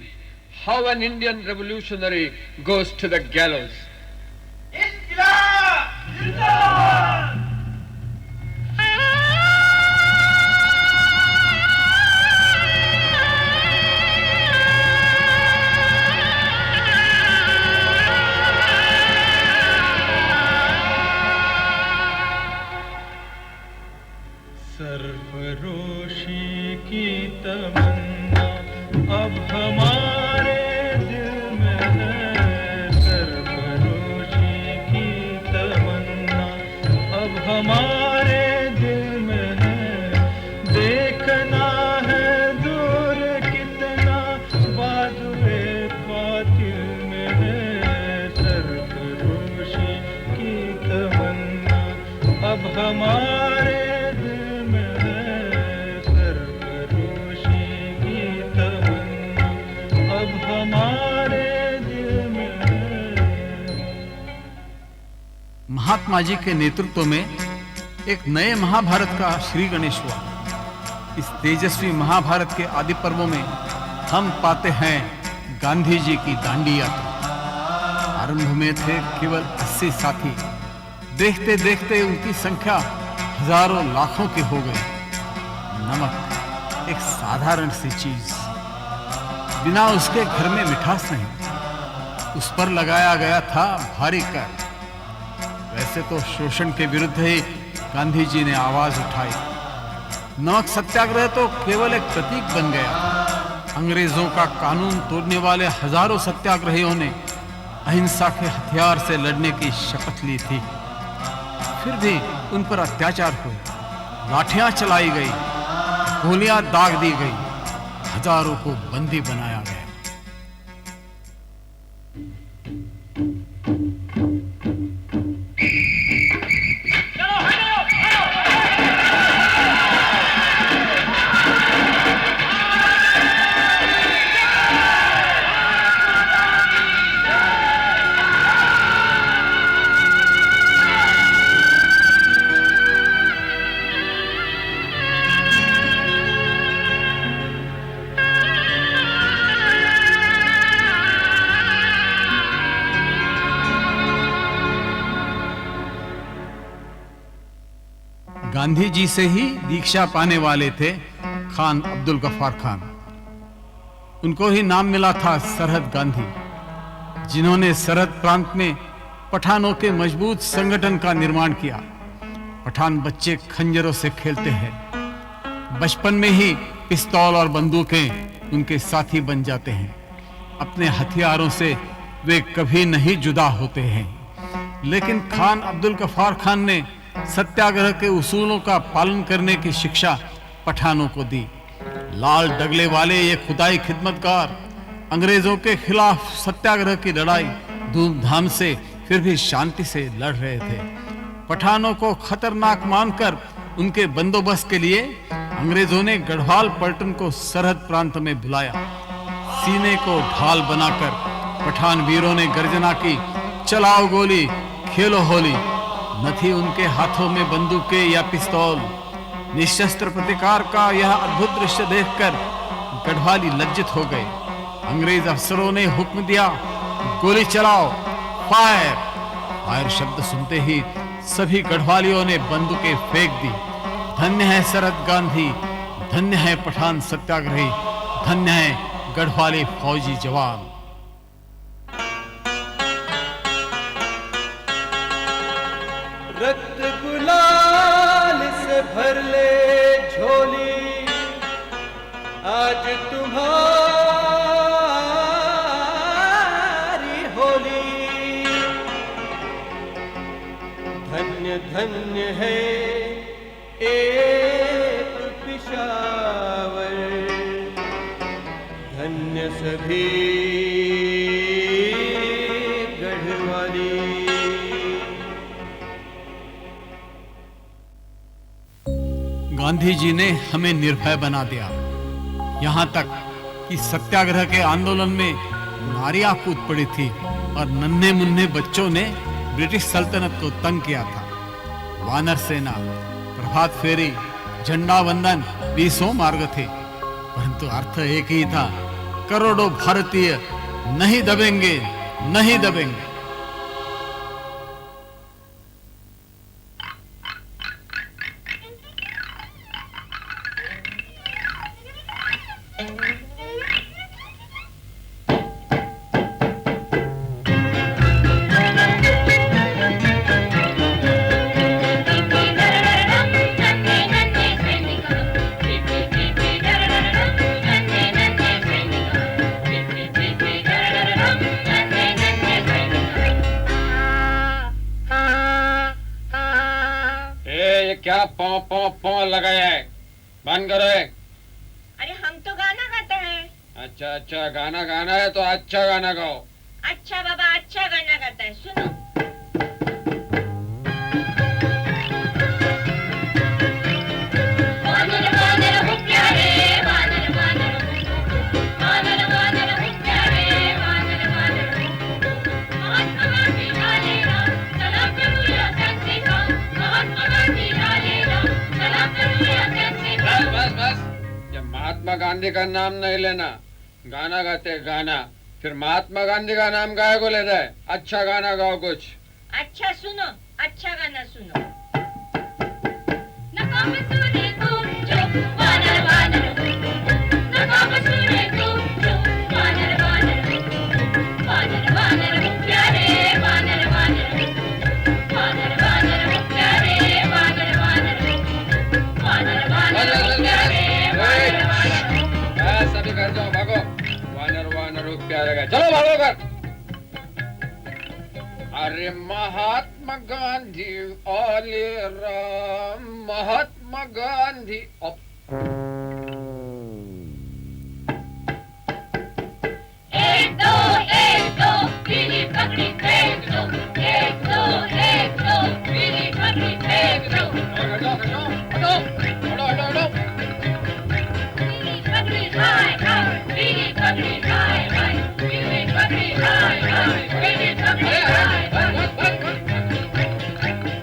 how an Indian revolutionary goes to the gallows. सरफरोशी की तमन्ना अब हमारे दिल में है, सरफरोशी की तमन्ना अब हमारे दिल में है, देखना है दूर कितना बाजुए कातिल में है, सरफरोशी की तमन्ना अब हमारे महात्मा जी के नेतृत्व में एक नए महाभारत का श्री गणेश हुआ। इस तेजस्वी महाभारत के आदि पर्वों में हम पाते हैं गांधी जी की दांडी यात्रा। आरंभ में थे केवल 80 साथी, देखते देखते उनकी संख्या हजारों लाखों की हो गई। नमक एक साधारण सी चीज, बिना उसके घर में मिठास नहीं। उस पर लगाया गया था भारी कर। वैसे तो शोषण के विरुद्ध ही गांधी जी ने आवाज उठाई। नमक सत्याग्रह तो केवल एक प्रतीक बन गया। अंग्रेजों का कानून तोड़ने वाले हजारों सत्याग्रहियों ने अहिंसा के हथियार से लड़ने की शपथ ली थी। फिर भी उन पर अत्याचार हुए, लाठियां चलाई गई, गोलियां दाग दी गई, हजारों को बंदी बनाया गया। गांधी जी से ही दीक्षा पाने वाले थे खान अब्दुल गफ्फार खान। उनको ही नाम मिला था सरहद गांधी, जिन्होंने सरहद प्रांत में पठानों के मजबूत संगठन का निर्माण किया। पठान बच्चे खंजरों से खेलते हैं, बचपन में ही पिस्तौल और बंदूकें उनके साथी बन जाते हैं। अपने हथियारों से वे कभी नहीं जुदा होते हैं। लेकिन खान अब्दुल गफ्फार खान ने सत्याग्रह के उसूलों का पालन करने की शिक्षा पठानों को दी। लाल डगले वाले ये खुदाई खिदमतगार अंग्रेजों के खिलाफ सत्याग्रह की लड़ाई धूमधाम से फिर भी शांति से लड़ रहे थे। पठानों को खतरनाक मानकर उनके बंदोबस्त के लिए अंग्रेजों ने गढ़वाल पलटन को सरहद प्रांत में बुलाया। सीने को ढाल बनाकर पठान वीरों ने गर्जना की, चलाओ गोली, खेलो होली। न थी उनके हाथों में बंदूकें या पिस्तौल। निशस्त्र प्रतिकार का यह अद्भुत दृश्य देखकर गढ़वाली लज्जित हो गए। अंग्रेज अफसरों ने हुक्म दिया, गोली चलाओ, फायर। फायर शब्द सुनते ही सभी गढ़वालियों ने बंदूकें फेंक दी। धन्य है सरहद गांधी, धन्य है पठान सत्याग्रही, धन्य है गढ़वाली फौजी जवान। रक्त गुलाल से भर ले झोली, आज तुम्हारी होली। धन्य धन्य है एक पिशावर, धन्य सभी गढ़वाली। गांधी जी ने हमें निर्भय बना दिया, यहाँ तक कि सत्याग्रह के आंदोलन में नारियां कूद पड़ी थी और नन्हे मुन्ने बच्चों ने ब्रिटिश सल्तनत को तंग किया था। वानर सेना, प्रभात फेरी, झंडा वंदन 20 मार्ग थे, परंतु अर्थ एक ही था, करोड़ों भारतीय नहीं दबेंगे, नहीं दबेंगे। क्या पौ पौ पौ लगाया है? बंद करो। अरे हम तो गाना गाते हैं। अच्छा अच्छा, गाना गाना है तो अच्छा गाना गाओ। अच्छा बाबा, अच्छा गाना गाता है, सुनो। वानर वानर हो प्यारे, वानर वानर हो, वानर वानर हो प्यारे, वानर वानर हो। महात्मा गांधी आलेगा, चला करूया त्यांचे काम, महात्मा गांधी आलेगा, चला करूया त्यांचे काम। बस बस, ये महात्मा गांधी का नाम नहीं लेना। गाना गाते गाना, फिर महात्मा गांधी का नाम गाय को लेता है। अच्छा गाना गाओ कुछ। अच्छा सुनो, अच्छा गाना सुनो। नकाब सूरे तुम जो वानर वानर हो, नकाब सूरे तुम जो वानर वानर हो, वानर वानर हो प्यारे, वानर वानर हो, वानर वानर हो प्यारे, वानर वानर हो, वानर वानर हो प्यारे, वानर वानर हो। बस अभी कर जाओ, भागो। वानर वानर हो प्यारे का, चलो भागो कर। अरे महात्मा गांधी आले राम, महात्मा गांधी। एक दो पीली पगड़ी फेंक दो, एक दो पीली पगड़ी फेंक दो। हटो हटो हटो हटो हटो। पीली पगड़ी हाय हाय, पीली पगड़ी हाय हाय, पीली पगड़ी हाय हाय, पीली पगड़ी हाय हाय,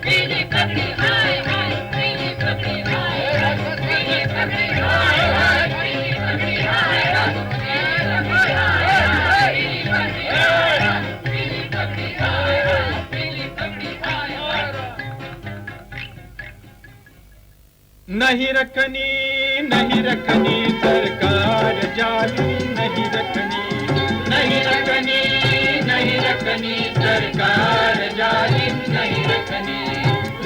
पीली पगड़ी हाय हाय, पीली पगड़ी हाय हाय, पीली पगड़ी हाय हाय, पीली पगड़ी हाय हाय, पीली पगड़ी हाय हाय, पीली पगड़ी हाय हाय, पीली पगड़ी हाय हाय। नहीं रखनी, नहीं रखनी सरकार जालिम, नहीं रखनी, नहीं रखनी, नहीं रखनी सरकार जालिम, नहीं रखनी,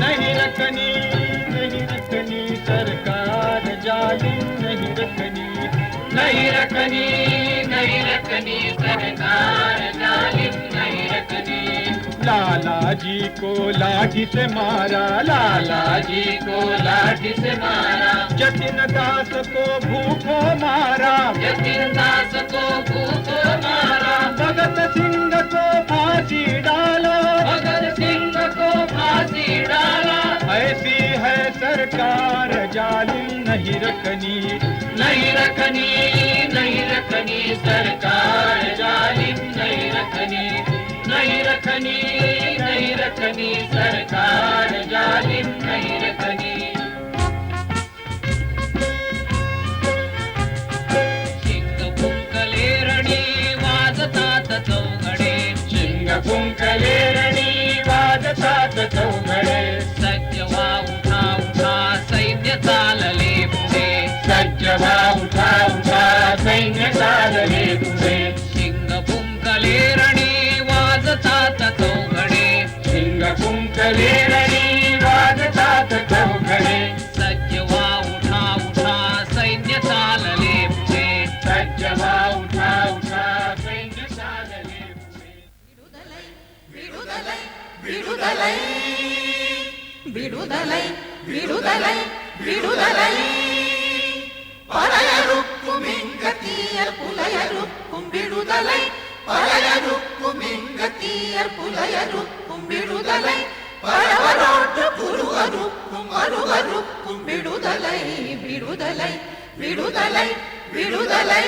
नहीं रखनी, नहीं रखनी सरकार जालिम, नहीं रखनी, नहीं रखनी, नहीं रखनी सरकार जालिम, नहीं रखनी। लाला जी को लाठी से मारा, लाला जी को लाठी से मारा, जतिन दास को भूखो मारा, जतिन दास को भूखो मारा। भगत सिंह को फांसी डालो, भगत सिंह को फांसी डाला। ऐसी है सरकार जालिम, नहीं रखनी, नहीं रखनी, नहीं रखनी सरकार जालिम, नहीं रखनी, नहीं रखनी, नहीं रखनी सरकार जालिम, नहीं रखनी। शिंग फुंकले रणी वाजतात चौघडे, शिंग फुंकले रणी वाजतात चौघडे। सज्ज व्हा उठा उठा सैन्य चालले पुढे, सज्ज व्हा उठा उठा सैन्य चालले पुढे। शिंग फुंकले रणी वाजतात चौघडे, शिंग फुंकले रणी விடுதலை விடுதலை விடுதலை பறையருக்கும் இங்க தீயர் புலையருக்கும் விடுதலை பறையருக்கும் இங்க தீயர் புலையருக்கும் விடுதலை பரவரோட்டு குருவருக்கும் அருவருக்கும் விடுதலை விடுதலை விடுதலை விடுதலை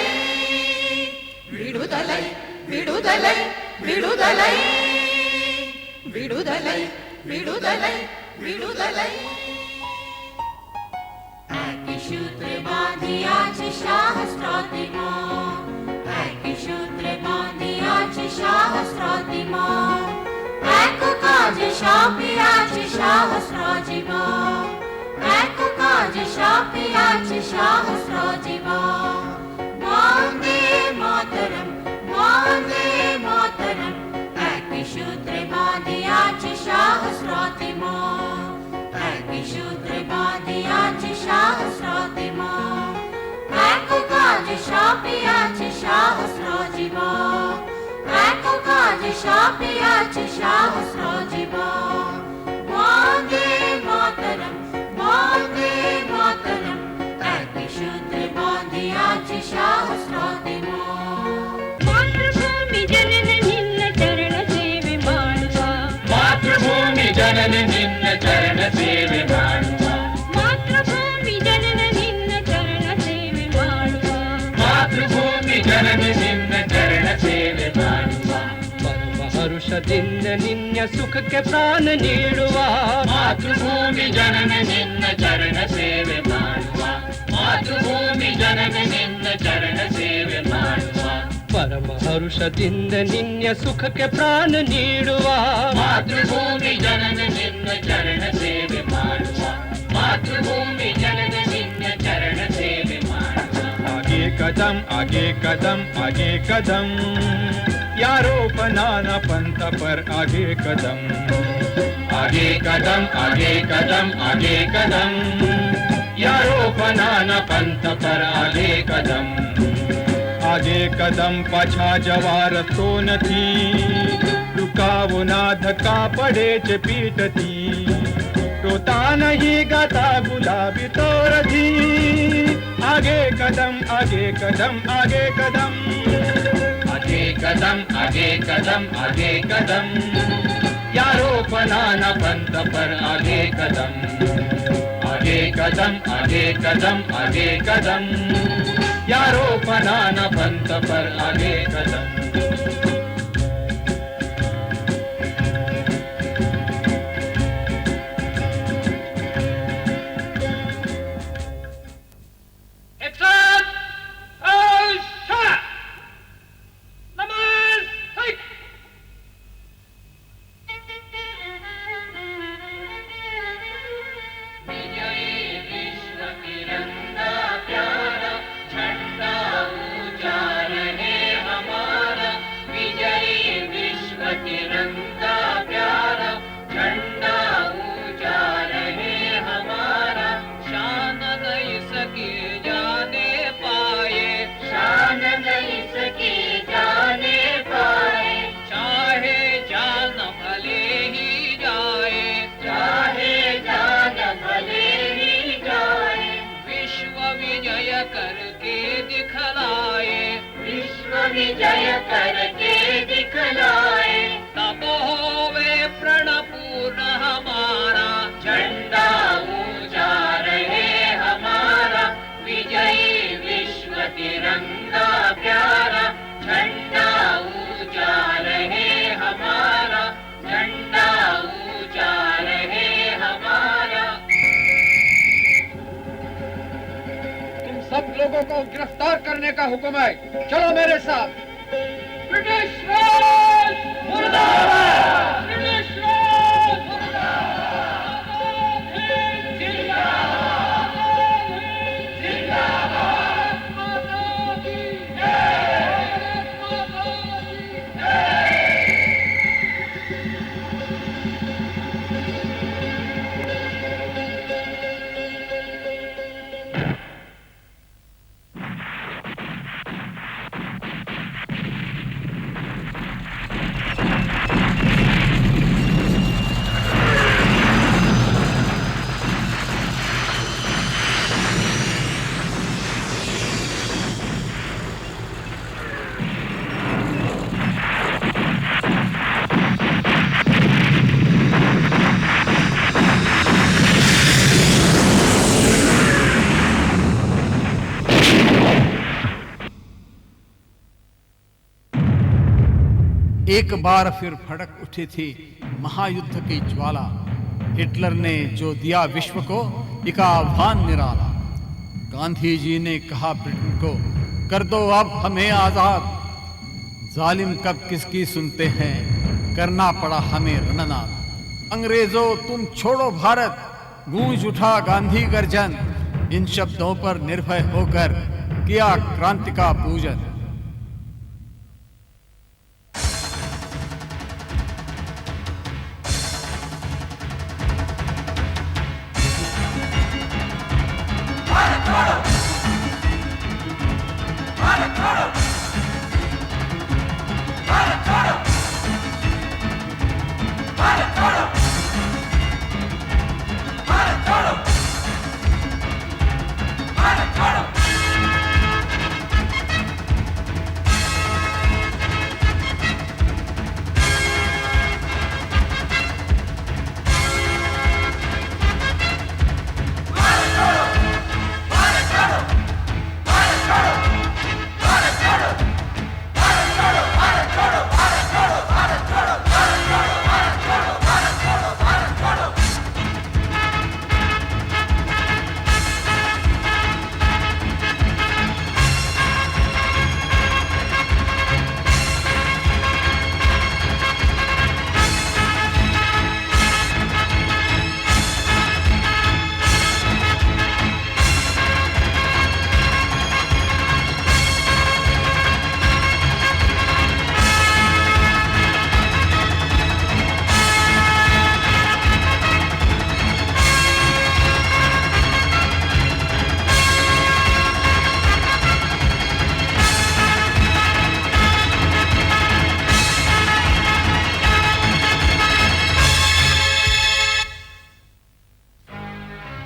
விடுதலை விடுதலை விடுதலை விடுதலை விடுதலை விடுதலை सूत्र बांधियाच शाहस्त्रातिमा सूत्र बांधियाच शाहस्त्रातिमा एको काज शापियाच शाहस्त्राजिमा एको काज शापियाच शाहस्त्राजिमा वंदे मातरम सूत्र बांधियाच शाहस्त्रातिमा सूत्र बांधियाच शाहस्त्रातिमा एको काज शापियाच शाहस्त्राजिमा एको काज शापियाच शाहस्त्राजिमा वंदे मातरम सूत्र बांधियाच शाहस्त्रातिमा मातृभूमि जनन निन्न चरण सेवे मानुवा मातृभूमि जनन निन्न चरण सेवे ಮಾಡುವ मातृभूमि जनन निन्न चरण सेवे ಮಾಡುವ ಮಾತೃಭೂಮಿ ಜನನ ನಿನ್ನ ಚರಣ ಸೇವೆ ಮಾಡುವ ಪರಮ ಹರುಷದಿಂದ ನಿನ್ನ ಸುಖಕ್ಕೆ ಪ್ರಾಣ ನೀಡುವ ಮಾತೃಭೂಮಿ ಜನನ ನಿನ್ನ ಚರಣ ಸೇವೆ ಮಾಡುವ ಮಾತೃಭೂಮಿ ಜನನ ನಿನ್ನ ಚರಣ ಸೇವೆ ಮಾಡುವ ಪರಮ ಹರುಷದಿಂದ ನಿನ್ನ ಸುಖಕ್ಕೆ ಪ್ರಾಣ ನೀಡುವ ಮಾತೃಭೂಮಿ ಜನನ ನಿನ್ನ ಚರಣ ಸೇವೆ ಮಾಡುವ ಮಾತೃಭೂಮಿ ಜನನ ನಿನ್ನ ಚರಣ ಸೇವೆ ಮಾಡುವ आगे कदम आगे कदम आगे कदम यारो बनाना पंथ पर आगे कदम आगे कदम आगे कदम आगे कदम यारो बनाना पंथ पर आगे कदम आगे कदम पाछा जवार तो नथी रुकावो ना धक्का पड़े च पीटती रोता नहीं गाता गुलाबी तो रथी आगे कदम आगे कदम आगे कदम आगे कदम आगे कदम आगे कदम यारो बनाना पंथ पर आगे कदम आगे कदम आगे कदम आगे कदम यारो बनाना पंथ पर आगे कदम विजय करके दिखलाए तब होवे प्रण पूर्ण हमारा झंडा ऊंचा रहे हमारा विजयी विश्व तिरंगा प्यारा झंडा ऊंचा रहे हमारा झंडा ऊंचा रहे हमारा। तुम सब लोगों को गिरफ्तार करने का हुक्म है, चलो मेरे साथ। ब्रिटिश राज मुर्दाबाद! ब्रिटिश राज मुर्दाबाद! जिंदाबाद! जिंदाबाद! माता की जय! माता की जय! एक बार फिर भड़क उठी थी महायुद्ध की ज्वाला। हिटलर ने जो दिया विश्व को एक आह्वान निराला। गांधी जी ने कहा ब्रिटेन को, कर दो अब हमें आजाद। जालिम कब किसकी सुनते हैं, करना पड़ा हमें रणनाद। अंग्रेजों तुम छोड़ो भारत, गूंज उठा गांधी गर्जन। इन शब्दों पर निर्भय होकर किया क्रांति का पूजन।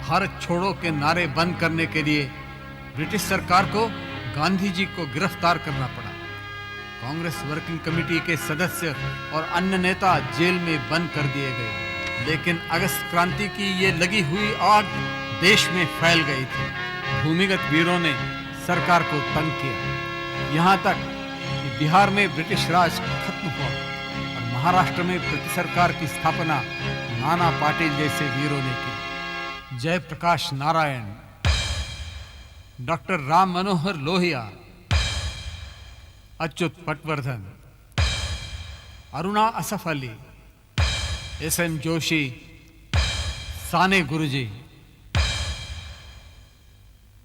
भारत छोड़ो के नारे बंद करने के लिए ब्रिटिश सरकार को गांधी जी को गिरफ्तार करना पड़ा। कांग्रेस वर्किंग कमेटी के सदस्य और अन्य नेता जेल में बंद कर दिए गए। लेकिन अगस्त क्रांति की ये लगी हुई आग देश में फैल गई थी। भूमिगत वीरों ने सरकार को तंग किया, यहाँ तक कि बिहार में ब्रिटिश राज खत्म हुआ और महाराष्ट्र में ब्रिटिश सरकार की स्थापना नाना पाटिल जैसे वीरों ने की। Jayaprakash Narayan, doctor Ram Manohar Lohia, Achyut Patwardhan, Aruna Asaf Ali, SN. जोशी, साने गुरुजी।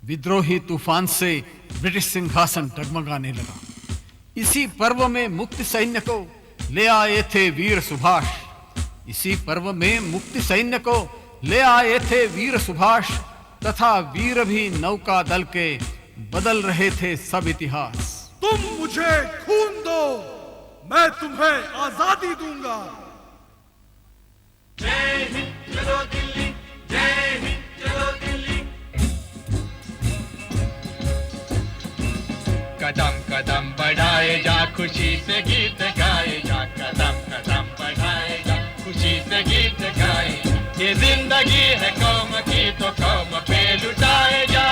विद्रोही तूफान से ब्रिटिश सिंहासन डगमगाने लगा। इसी पर्व में मुक्ति सैन्य को ले आए थे वीर सुभाष। इसी पर्व में मुक्ति सैन्य को ले आए थे वीर सुभाष, तथा वीर भी नौका दल के बदल रहे थे सब इतिहास। तुम मुझे खून दो, मैं तुम्हें आजादी दूंगा। जय हिंद चलो दिल्ली, जय हिंद चलो दिल्ली। कदम कदम बढ़ाए जा, खुशी से गीत गाए जा। कदम कदम बढ़ाए जा, खुशी से गीत गाए। ये जिंदगी है कौम की तो कौम पे लुटाए जा।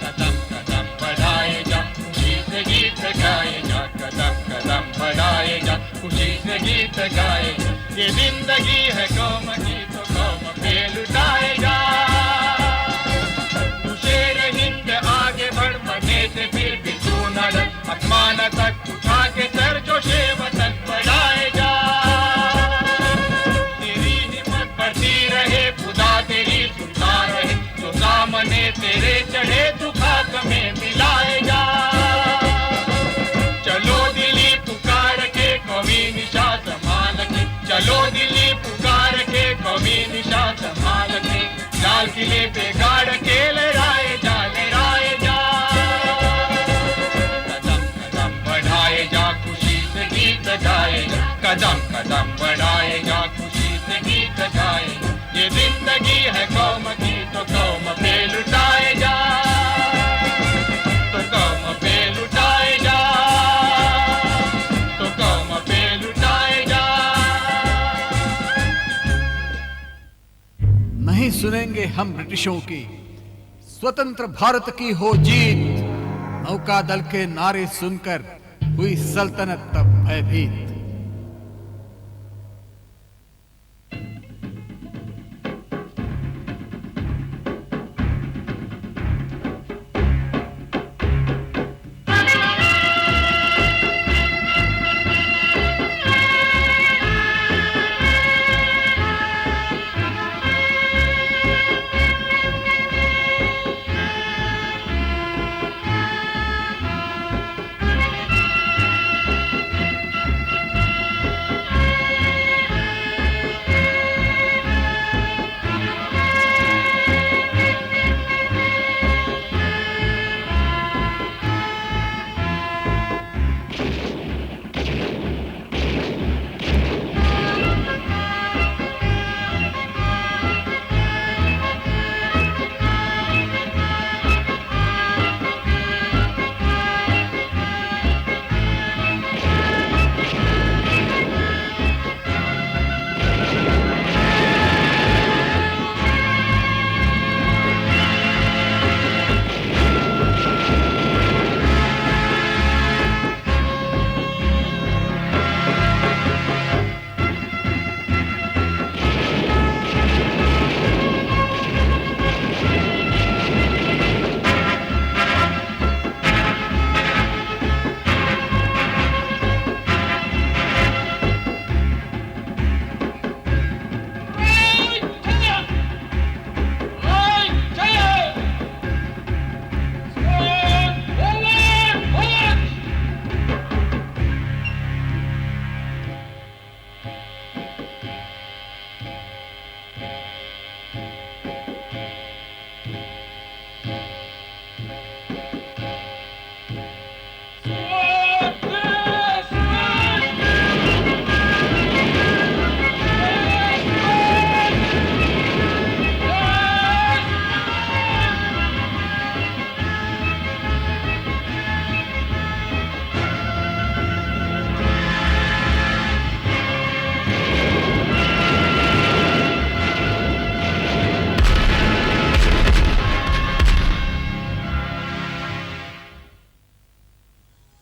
कदम कदम बढ़ाए जा, खुशी से गीत गाए जा। कदम कदम बढ़ाए जा, खुशी से गीत गाए जा। ये जिंदगी है कौम की तो कौम पे लुटाए जा। तू शेर हिंद आगे बढ़, बढ़ने से फिर भी तू न डर। आसमान तक उठा के सर जो वतन बढ़ाए जा। तेरी सुनता रहे तो सामने तेरे चढ़े तू खाक में मिलाए जा। चलो दिली पुकार के कौमी निशा संभाल के, चलो दिली पुकार के कौमी निशा संभाल के। लाल किले पे गाड़ के लहराए जा, लहराए जा। कदम कदम बढ़ाए जा, खुशी से गीत गाए जा। कदम कदम बढ़ाए जा, खुशी से गीत गाए जा। ये जिंदगी है कौम की तो कौम पे लुटाए जा, तो कौम पे लुटाए जा, तो कौम पे लुटाए जा। नहीं सुनेंगे हम ब्रिटिशों की, स्वतंत्र भारत की हो जीत। नौका दल के नारे सुनकर हुई सल्तनत तब भयभीत।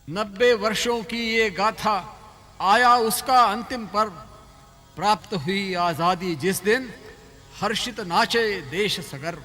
नब्बे वर्षों की ये गाथा, आया उसका अंतिम पर्व। प्राप्त हुई आजादी जिस दिन, हर्षित नाचे देश सगर।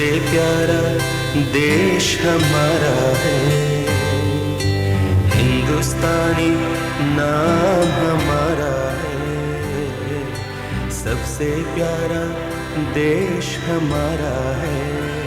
प्यारा देश हमारा है, हिंदुस्तानी नाम हमारा है, सबसे प्यारा देश हमारा है।